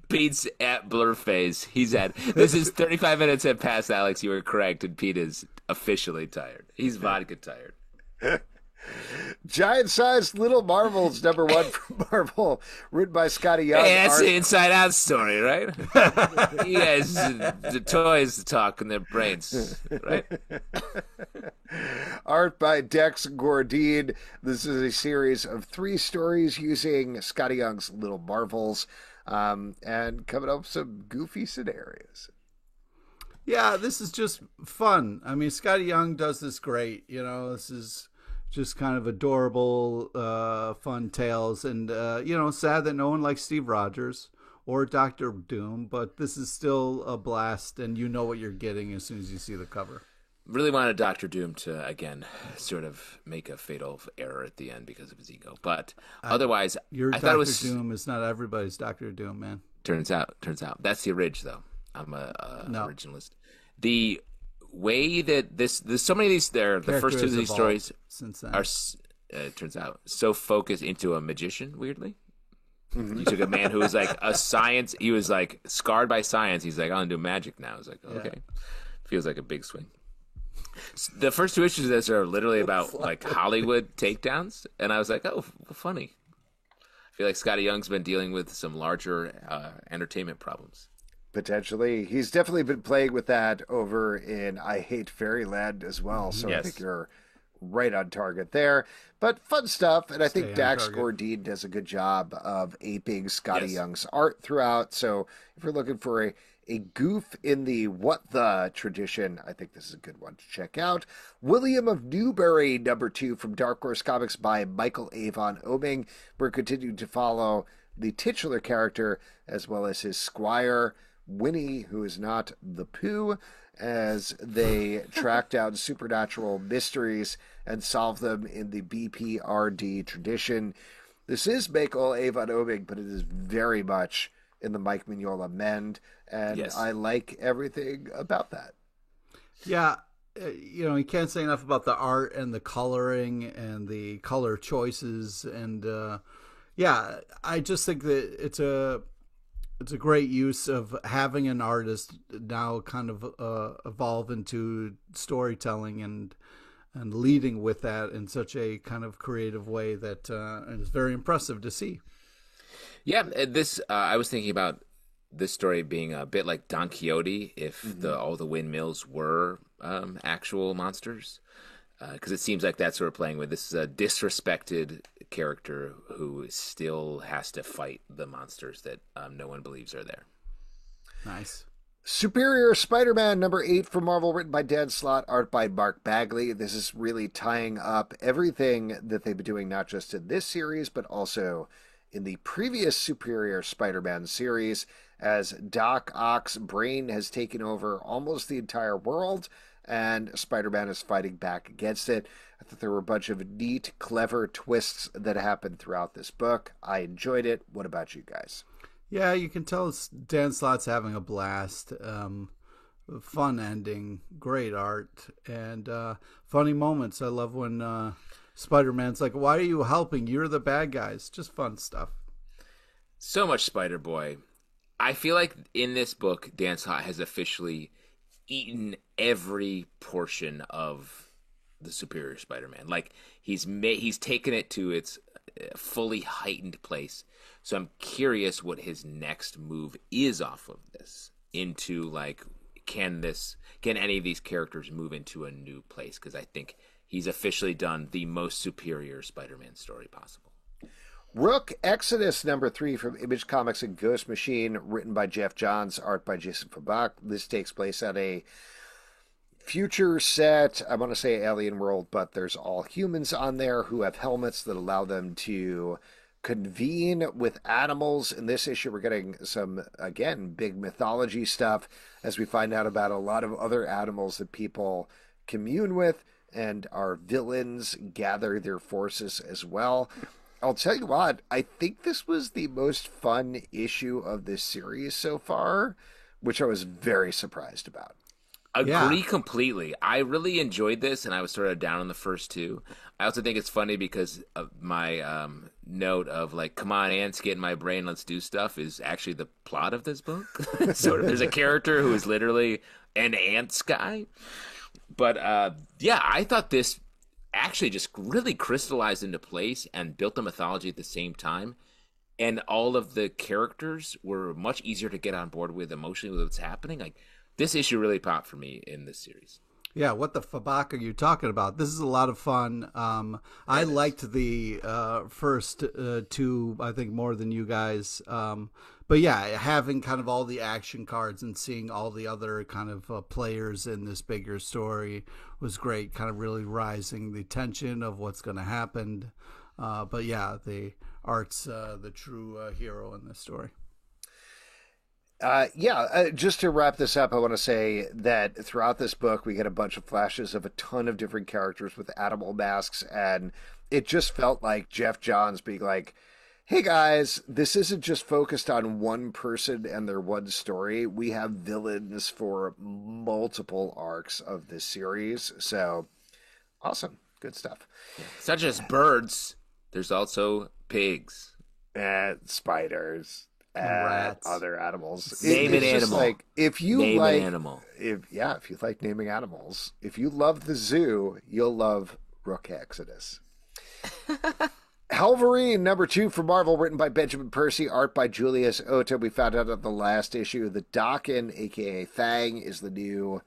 Pete's at blur phase. He's at, this is 35 minutes have passed, Alex. You were correct. And Pete is officially tired. He's vodka tired. Giant Sized Little Marvels, #1 from Marvel, written by Scotty Young. Hey, that's the Inside Out story, right? You guys, the toys talk in their brains, right? Art by Dex Gordine. This is a series of 3 stories using Scotty Young's Little Marvels, and coming up with some goofy scenarios. Yeah, this is just fun. I mean, Scotty Young does this great. This is just kind of adorable, fun tales. And, sad that no one likes Steve Rogers or Doctor Doom, but this is still a blast, and you know what you're getting as soon as you see the cover. Really wanted Doctor Doom to, again, sort of make a fatal error at the end because of his ego. But otherwise, your I Doctor thought it was... Doom is not everybody's Doctor Doom, man. Turns out. That's the orig, though. I'm a originalist. The way that there's so many of these, the first 2 of these stories since then. are, turns out, so focused into a magician, weirdly. You took a man who was like he was like scarred by science. He's like, I'm going to do magic now. I was like, okay. Yeah. Feels like a big swing. The first 2 issues of this are literally about like Hollywood takedowns. And I was like, oh, funny. I feel like Scotty Young's been dealing with some larger entertainment problems. Potentially. He's definitely been playing with that over in I Hate Fairyland as well. So yes. I think you're right on target there. But fun stuff. And I think Dax Gordine does a good job of aping Scotty Young's art throughout. So if you're looking for a goof in the what the tradition, I think this is a good one to check out. William of Newbury, #2 from Dark Horse Comics by Michael Avon Oeming. We're continuing to follow the titular character as well as his squire, Winnie, who is not the Pooh, as they track down supernatural mysteries and solve them in the BPRD tradition. This is Michael Avon Oeming, but it is very much in the Mike Mignola mend, and I like everything about that. Yeah, you can't say enough about the art and the coloring and the color choices, and I just think that it's a great use of having an artist now kind of evolve into storytelling and leading with that in such a kind of creative way that is very impressive to see. Yeah, this I was thinking about this story being a bit like Don Quixote if all the windmills were actual monsters, because it seems like that's what we're playing with. This is a disrespected character who still has to fight the monsters that no one believes are there. Nice. Superior Spider-Man #8 from Marvel, written by Dan Slott, art by Mark Bagley. This is really tying up everything that they've been doing, not just in this series, but also in the previous Superior Spider-Man series, as Doc Ock's brain has taken over almost the entire world, and Spider-Man is fighting back against it. I I thought there were a bunch of neat, clever twists that happened throughout this book. I enjoyed it. What about you guys? Yeah, you can tell Dan Slott's having a blast. Fun ending, great art, and funny moments. I love when Spider-Man's like, "Why are you helping? You're the bad guys." Just fun stuff. So much Spider-Boy. I feel like in this book, Dan Slott has officially eaten every portion of the Superior Spider-Man. Like he's taken it to its fully heightened place. So I'm curious what his next move is off of this into like can any of these characters move into a new place? Because I think he's officially done the most superior Spider-Man story possible. Rook Exodus #3 from Image Comics and Ghost Machine, written by Jeff Johns, art by Jason Fabak. This takes place at a future set. I want to say alien world, but there's all humans on there who have helmets that allow them to convene with animals. In this issue, we're getting some, again, big mythology stuff as we find out about a lot of other animals that people commune with, and our villains gather their forces as well. I'll tell you what, I think this was the most fun issue of this series so far, which I was very surprised about. Agree completely. I really enjoyed this, and I was sort of down on the first two. I also think it's funny because of my note of like, come on, ants, get in my brain, let's do stuff, is actually the plot of this book. So there's a character who is literally an ants guy. But yeah, I thought this actually just really crystallized into place and built the mythology at the same time. And all of the characters were much easier to get on board with emotionally with what's happening. Like, this issue really popped for me in this series. Yeah, what the fabak are you talking about? This is a lot of fun. I liked the first two, I think, more than you guys. But yeah, having kind of all the action cards and seeing all the other kind of players in this bigger story was great, kind of really rising the tension of what's going to happen. But yeah, the art's the true hero in this story. Just to wrap this up, I want to say that throughout this book, we get a bunch of flashes of a ton of different characters with animal masks, and it just felt like Jeff Johns being like, hey guys, this isn't just focused on one person and their one story. We have villains for multiple arcs of this series. So, awesome. Good stuff. It's not just birds. There's also pigs. And spiders. And rats. Other animals. Name an animal. Like, if you Name like, an animal. if you like naming animals, if you love the zoo, you'll love Rook Exodus. Helverine #2 from Marvel, written by Benjamin Percy, art by Julius Ota. We found out at the last issue that Daken, aka Fang, is the new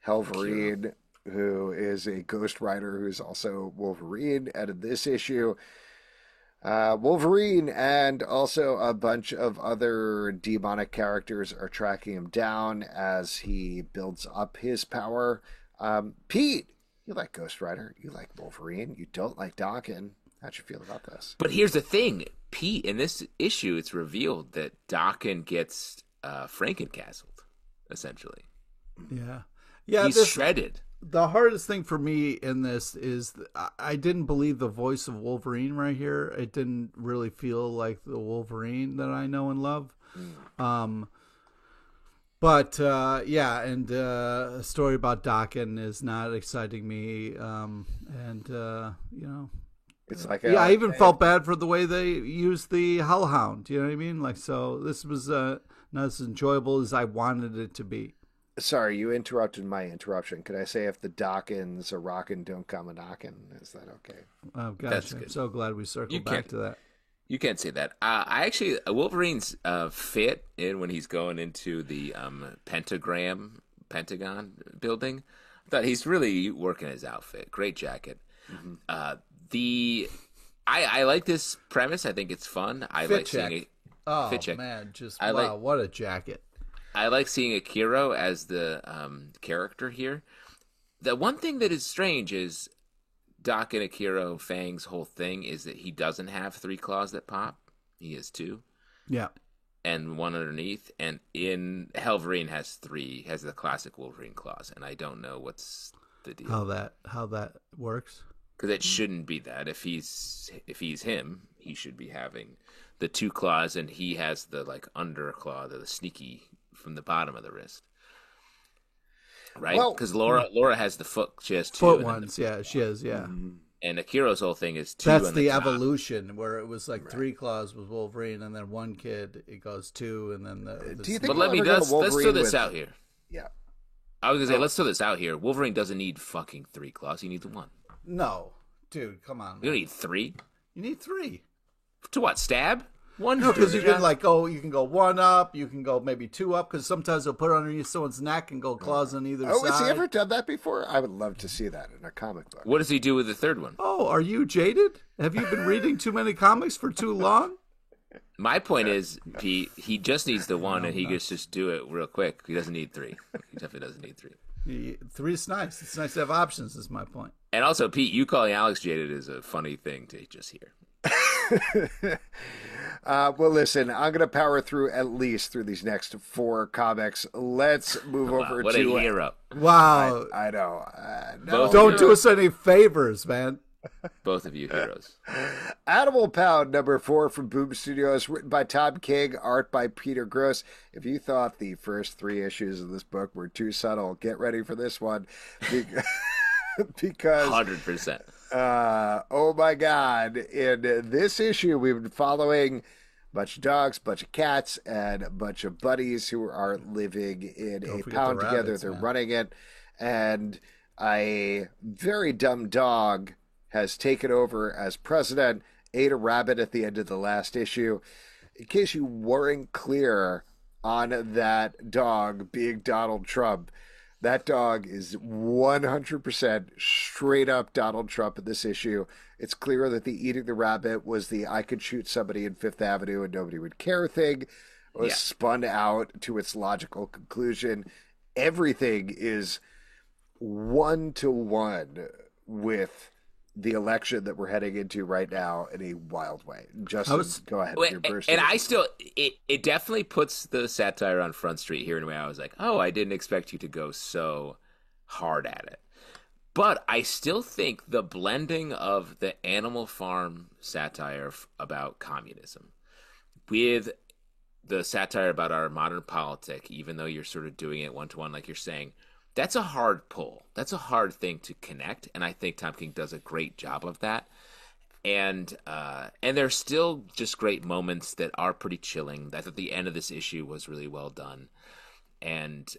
Helverine, who is a Ghost Rider who's also Wolverine. And in this issue, Wolverine and also a bunch of other demonic characters are tracking him down as he builds up his power. Pete, you like Ghost Rider, you like Wolverine, you don't like Daken. How'd you feel about this? But here's the thing, Pete, in this issue, it's revealed that Daken gets Frankencastled, essentially. Yeah, He's shredded. The hardest thing for me in this is I didn't believe the voice of Wolverine right here. It didn't really feel like the Wolverine that I know and love. But a story about Daken is not exciting me. It's like I even felt bad for the way they used the Hellhound. You know what I mean? Like, so this was not as enjoyable as I wanted it to be. Sorry, you interrupted my interruption. Could I say if the Dakins are rockin', don't come a knockin'? Is that okay? Oh, gosh, I'm so glad we circled back to that. You can't say that. I actually, Wolverine's fit in when he's going into the Pentagon building. I thought he's really working his outfit. Great jacket. Mm-hmm. I like this premise. I think it's fun. I fit like check. seeing it. Oh fit check. Man, wow, what a jacket! I like seeing Akiro as the character here. The one thing that is strange is Doc and Akiro Fang's whole thing is that he doesn't have 3 claws that pop. He has 2. Yeah. And 1 underneath. And in Helverine has the classic Wolverine claws. And I don't know what's the deal. How that works. because it shouldn't be that. If he's him, he should be having the 2 claws, and he has the like under claw, the sneaky from the bottom of the wrist, right? Well, Because Laura has the foot. She has 2 Foot and then ones, yeah, she is, yeah. and Akiro's whole thing is 2. That's on the top. evolution where it was like 3 claws with Wolverine, and then one kid it goes 2, and then the Do you think But we'll ever get a let's Wolverine throw this with- out here. Yeah. I was gonna say, let's throw this out here. Wolverine doesn't need fucking 3 claws. He needs 1. No, dude, come on. You don't need 3. You need 3. To what? Stab? 1? No, because you Yeah. can like go. You can go 1 up. You can go maybe 2 up. Because sometimes they'll put it underneath someone's neck and go claws on either Oh, side. has he ever done that before? I would love to see that in a comic book. What does he do with the 3rd one? Oh, are you jaded? Have you been reading too many comics for too long? My point is, Pete, he just needs the 1, and he gets just do it real quick. He doesn't need 3. He definitely doesn't need 3. 3 is nice. It's nice to have options. Is my point. And also, Pete, you calling Alex jaded is a funny thing to just hear. Well, listen, I'm going to power through at least through these next 4 comics. Let's move over What to a hero. Wow! I know. Both Don't do us any favors, man. Both of you heroes. Animal Pound #4 from Boom Studios, written by Tom King, art by Peter Gross. If you thought the first 3 issues of this book were too subtle, get ready for this one. Because 100%. oh my God, in this issue we've been following a bunch of dogs, bunch of cats, and a bunch of buddies who are living in Don't a forget pound the together. rabbits, They're man. running it, and a very dumb dog has taken over as president, ate a rabbit at the end of the last issue. In case you weren't clear on that dog being Donald Trump, that dog is 100% straight up Donald Trump in this issue. It's clear that the eating the rabbit was the I could shoot somebody in Fifth Avenue and nobody would care thing. It was spun out to its logical conclusion. Everything is 1-to-1 with the election that we're heading into right now in a wild way. Justin, go ahead. Wait, Your burst and of- I still, it definitely puts the satire on Front Street here in a way I was like, oh, I didn't expect you to go so hard at it. But I still think the blending of the Animal Farm satire about communism with the satire about our modern politic, even though you're sort of doing it 1-to-1, like you're saying, that's a hard pull. That's a hard thing to connect, and I think Tom King does a great job of that. And there's still just great moments that are pretty chilling. That at the end of this issue was really well done, and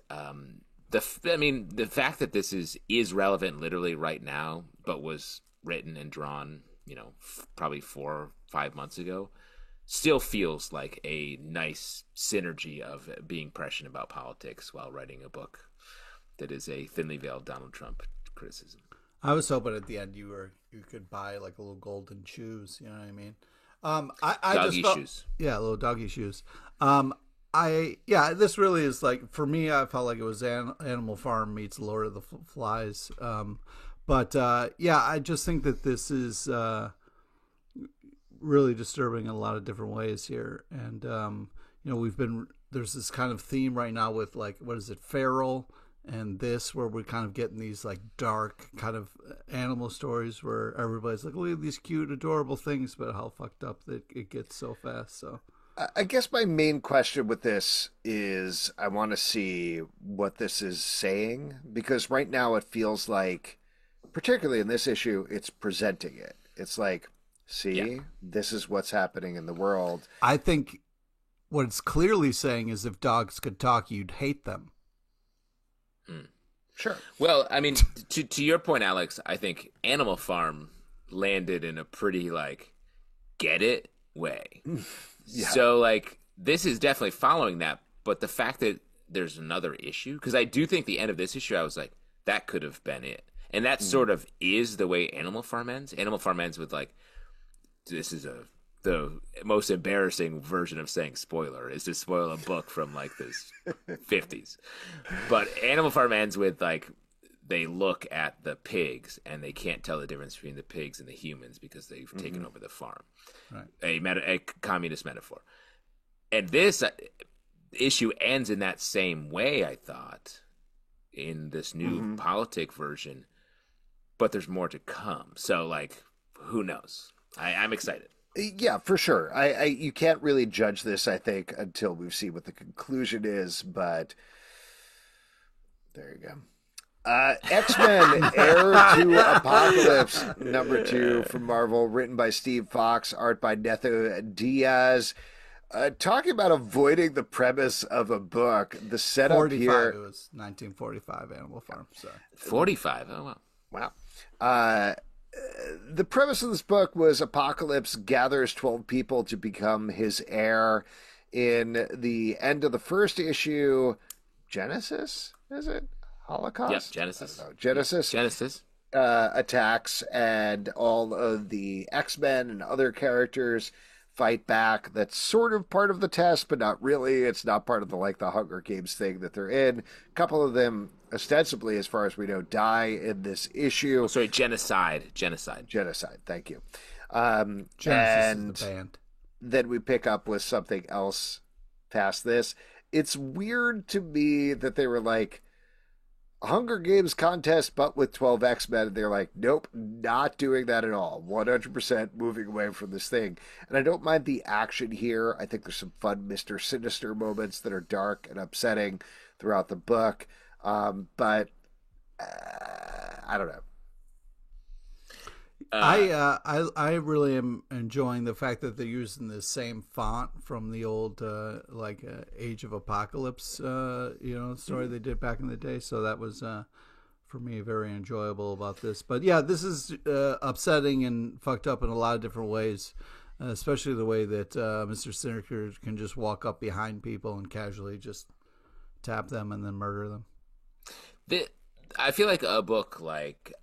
the fact that this is relevant literally right now, but was written and drawn, probably 4 or 5 months ago, still feels like a nice synergy of being prescient about politics while writing a book that is a thinly veiled Donald Trump criticism. I was hoping at the end you could buy like a little golden shoes. You know what I mean? I Doggy just felt, shoes. Yeah, little doggy shoes. This really is like, for me, I felt like it was Animal Farm meets Lord of the Flies. I just think that this is really disturbing in a lot of different ways here. And there's this kind of theme right now with like, what is it, Feral and this, where we're kind of getting these like dark kind of animal stories where everybody's like, look at these cute, adorable things, but how fucked up that it gets so fast. So I guess my main question with this is I want to see what this is saying, because right now it feels like, particularly in this issue, it's presenting it. It's like, see, this is what's happening in the world. I think what it's clearly saying is if dogs could talk, you'd hate them. Sure. Well, I mean, to your point, Alex, I think Animal Farm landed in a pretty like get it way. Yeah. So like this is definitely following that, but the fact that there's another issue, because I do think the end of this issue, I was like, that could have been it, and that sort of is the way Animal Farm ends. Animal Farm ends with like, this is the most embarrassing version of saying spoiler is to spoil a book from like this 50s. But Animal Farm ends with like, they look at the pigs and they can't tell the difference between the pigs and the humans because they've taken over the farm. Right. A communist metaphor. And this issue ends in that same way, I thought, in this new politic version. but there's more to come. So, like, who knows? I'm excited. Yeah, for sure. You can't really judge this, I think, until we've seen what the conclusion is, but there you go. X-Men Heir to Apocalypse #2 from Marvel, written by Steve Fox, art by Netho Diaz. Talking about avoiding the premise of a book, the setup 45, here. it was 1945 Animal Farm. Sorry. 45. Oh, wow. Wow. The premise of this book was Apocalypse gathers 12 people to become his heir. In the end of the first issue, Genesis, is it? Holocaust? Yep, Genesis. Genesis attacks, and all of the X-Men and other characters fight back. That's sort of part of the test, but not really. It's not part of the Hunger Games thing that they're in. A couple of them, ostensibly, as far as we know, die in this issue. Oh, sorry, Genocide. Thank you. Genesis And is the band. then we pick up with something else past this. It's weird to me that they were like, Hunger Games contest, but with 12 X-Men. They're like, nope, not doing that at all. 100% moving away from this thing. And I don't mind the action here. I think there's some fun Mr. Sinister moments that are dark and upsetting throughout the book. But I don't know. I really am enjoying the fact that they're using the same font from the old Age of Apocalypse story they did back in the day. So that was for me very enjoyable about this. But yeah, this is upsetting and fucked up in a lot of different ways, especially the way that Mr. Sinister can just walk up behind people and casually just tap them and then murder them. I feel like a book like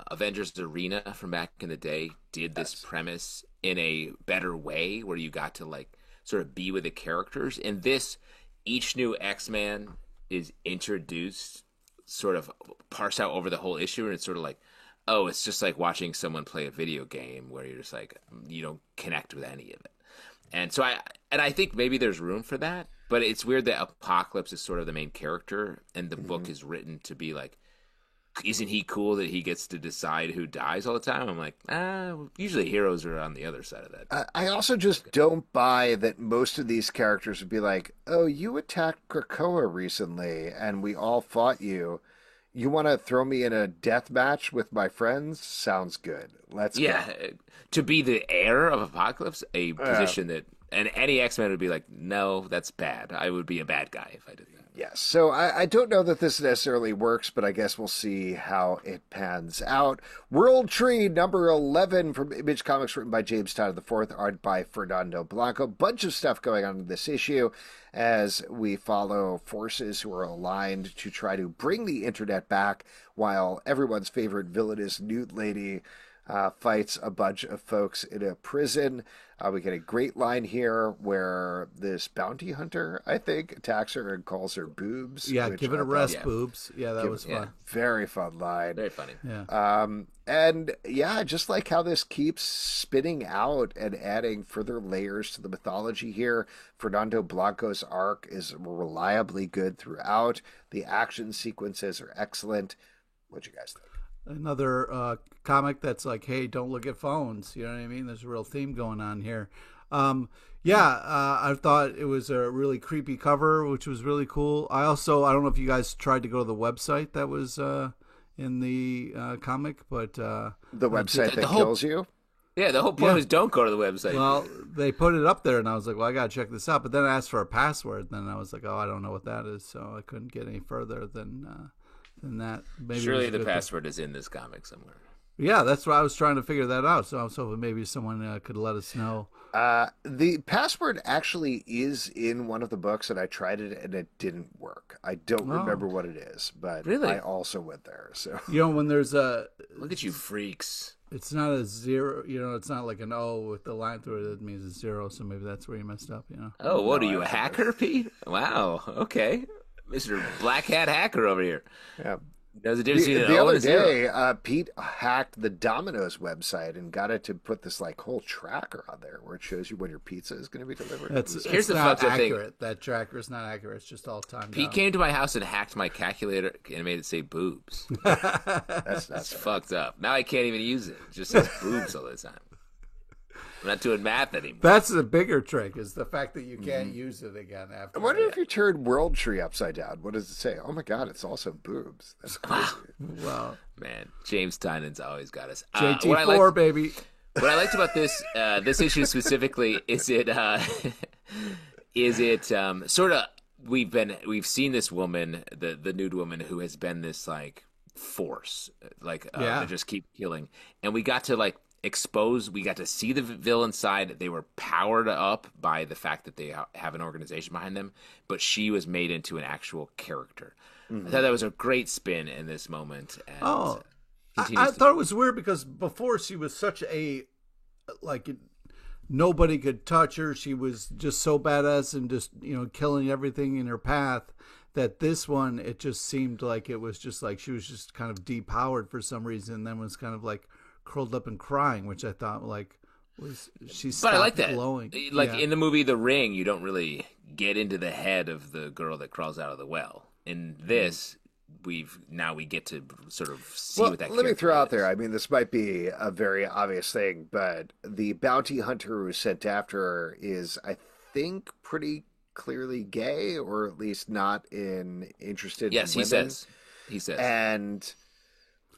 Avengers Arena from back in the day did this premise in a better way, where you got to sort of be with the characters. In this, each new X-Man is introduced, sort of parse out over the whole issue, and it's sort of like, oh, it's just like watching someone play a video game where you're just like, you don't connect with any of it. And so I think maybe there's room for that, but it's weird that Apocalypse is sort of the main character, and the book is written to be like, isn't he cool that he gets to decide who dies all the time? I'm like, usually heroes are on the other side of that. I also just don't buy that most of these characters would be like, oh, you attacked Krakoa recently and we all fought you. You want to throw me in a death match with my friends? Sounds good. Let's go. To be the heir of Apocalypse, a position that, and any X-Men would be like, no, that's bad. I would be a bad guy if I did that. Yes, so I don't know that this necessarily works, but I guess we'll see how it pans out. World Tree #11 from Image Comics, written by James Tynion IV, art by Fernando Blanco. Bunch of stuff going on in this issue as we follow forces who are aligned to try to bring the internet back, while everyone's favorite villainous nude lady fights a bunch of folks in a prison. We get a great line here where this bounty hunter, I think, attacks her and calls her boobs. Yeah, give it a rest, boobs. Yeah, that was fun. Yeah. Very fun line. Very funny. Yeah. And yeah, just like how this keeps spinning out and adding further layers to the mythology here. Fernando Blanco's arc is reliably good throughout. The action sequences are excellent. What'd you guys think? Another comic that's like, hey, don't look at phones. You know what I mean? There's a real theme going on here. I thought it was a really creepy cover, which was really cool. I don't know if you guys tried to go to the website that was in the comic, but the website that kills you? Yeah, the whole point is don't go to the website. Well, they put it up there, and I was like, well, I got to check this out. But then I asked for a password, and then I was like, oh, I don't know what that is, so I couldn't get any further than that. Maybe surely the password is in this comic somewhere. Yeah, that's why I was trying to figure that out. So I was hoping maybe someone could let us know. The password actually is in one of the books, and I tried it, and it didn't work. I don't remember what it is, but really? I also went there. So when there's a look at you freaks. It's not a zero. It's not like an O with the line through it. It means it's zero. So maybe that's where you messed up. Oh, what are you, a hacker, Pete? Wow. Okay. Mr. Black Hat Hacker over here. Yeah. There's a difference between an The O other and a zero. day, Pete hacked the Domino's website and got it to put this like whole tracker on there where it shows you when your pizza is going to be delivered. Here's the not fucked up thing. accurate. That tracker is not accurate. It's just all time. Pete came to my house and hacked my calculator and made it say boobs. That's It's fucked up. Now I can't even use it. It just says boobs all the time. I'm not doing math anymore. That's the bigger trick, is the fact that you can't use it again after. I wonder if you turned World Tree upside down. What does it say? Oh my God, it's also boobs. That's crazy. Well, Man, James Tynan's always got us. JT4, baby. What I liked about this issue specifically is it sort of we've seen this woman, the nude woman, who has been this like force, like to just keep killing, and we got to like we got to see the villain side. They were powered up by the fact that they have an organization behind them, but she was made into an actual character. I thought that was a great spin in this moment. And I thought it was weird because before she was such a, like, nobody could touch her. She was just so badass and just, killing everything in her path, that this one, it just seemed like it was just like she was just kind of depowered for some reason, and then was kind of like curled up and crying, which I thought like she stopped. But I like that. Glowing. Like in the movie The Ring, you don't really get into the head of the girl that crawls out of the well. In this, we get to sort of see what that. Let me throw out is. there. I mean, this might be a very obvious thing, but the bounty hunter who's sent after her is, I think, pretty clearly gay, or at least not interested. Yes, in women. He says, and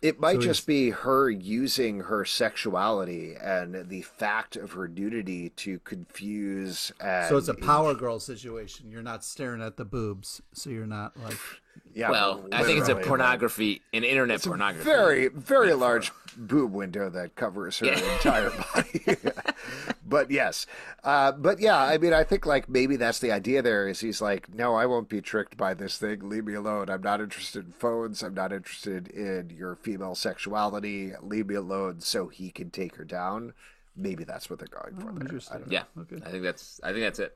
it might just be her using her sexuality and the fact of her nudity to confuse. So it's a power girl situation. You're not staring at the boobs, so you're not like. Yeah, well, I think it's a pornography, an internet it's pornography. Very, very large boob window that covers her entire body. But yes, but yeah, I mean, I think like maybe that's the idea. There is he's like, no, I won't be tricked by this thing. Leave me alone. I'm not interested in phones. I'm not interested in your female sexuality. Leave me alone, so he can take her down. Maybe that's what they're going for. There. I don't know. Yeah, okay. I think that's it.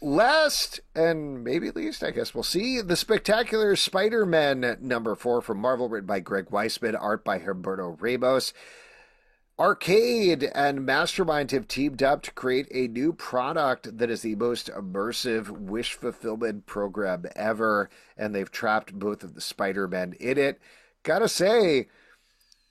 Last and maybe least, I guess we'll see, The Spectacular Spider-Man #4 from Marvel, written by Greg Weisman, art by Humberto Ramos. Arcade and Mastermind have teamed up to create a new product that is the most immersive wish fulfillment program ever, and they've trapped both of the Spider-Men in it. Gotta say,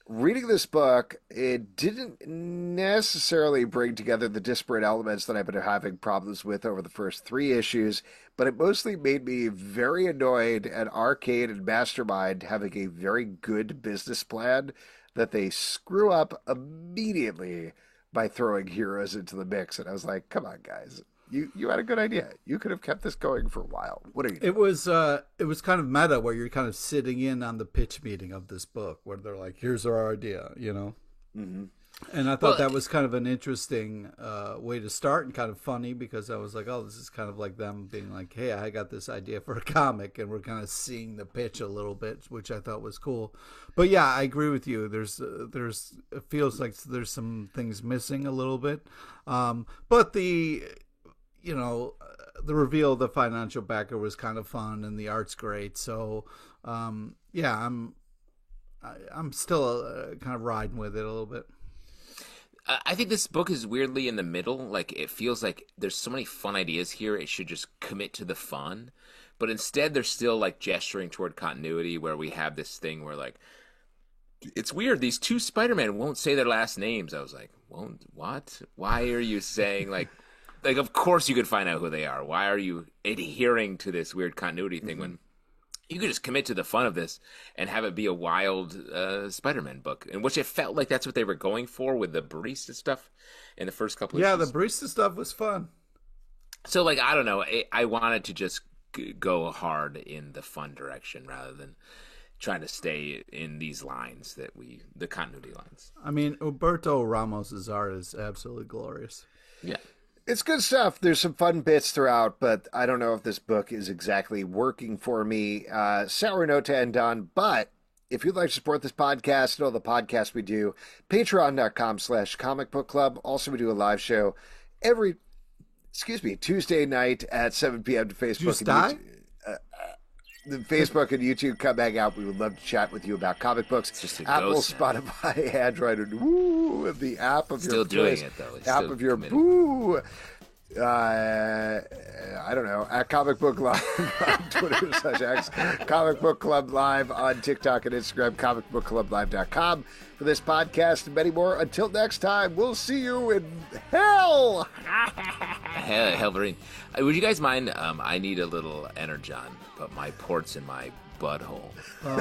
reading this book, it didn't necessarily bring together the disparate elements that I've been having problems with over the first 3 issues, but it mostly made me very annoyed at Arcade and Mastermind having a very good business plan that they screw up immediately by throwing heroes into the mix. And I was like, come on, guys. You had a good idea. You could have kept this going for a while. What are you doing? It was kind of meta, where you're kind of sitting in on the pitch meeting of this book, where they're like, "Here's our idea," Mm-hmm. And I thought that was kind of an interesting way to start, and kind of funny, because I was like, "Oh, this is kind of like them being like, hey, I got this idea for a comic," and we're kind of seeing the pitch a little bit, which I thought was cool. But yeah, I agree with you. It feels like there's some things missing a little bit, but the reveal of the financial backer was kind of fun, and the art's great. So, yeah, I'm still kind of riding with it a little bit. I think this book is weirdly in the middle. Like, it feels like there's so many fun ideas here. It should just commit to the fun. But instead, they're still, like, gesturing toward continuity, where we have this thing where, like, it's weird. These 2 Spider-Man won't say their last names. I was like, what? Why are you saying, like, of course you could find out who they are. Why are you adhering to this weird continuity thing when you could just commit to the fun of this and have it be a wild Spider-Man book, in which it felt like that's what they were going for with the barista stuff in the first couple of issues. Yeah, the barista stuff was fun. So, like, I don't know. I wanted to just go hard in the fun direction rather than trying to stay in these lines the continuity lines. I mean, Humberto Ramos's art is absolutely glorious. Yeah. It's good stuff. There's some fun bits throughout, but I don't know if this book is exactly working for me. Sour note to end on, but if you'd like to support this podcast and all the podcasts we do, patreon.com/comicbookclub. Also, we do a live show every, Tuesday night at 7 p.m. to Facebook. Did you die? the Facebook and YouTube, come hang out. We would love to chat with you about comic books. It's just a Apple, ghost now. Spotify, Android, and woo, the app of Still your doing choice. it, though. It's App still of your committed. boo. I don't know, at Comic Book Live on Twitter /X, Comic Book Club Live on TikTok and Instagram, comicbookclublive.com for this podcast and many more. Until next time, we'll see you in hell. Helverine. Would you guys mind? I need a little Energon, but my port's in my butthole. Join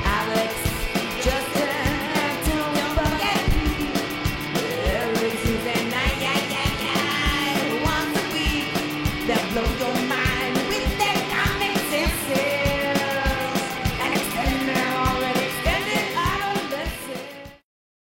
Alex, Justin, every Tuesday night, once a week, that blow your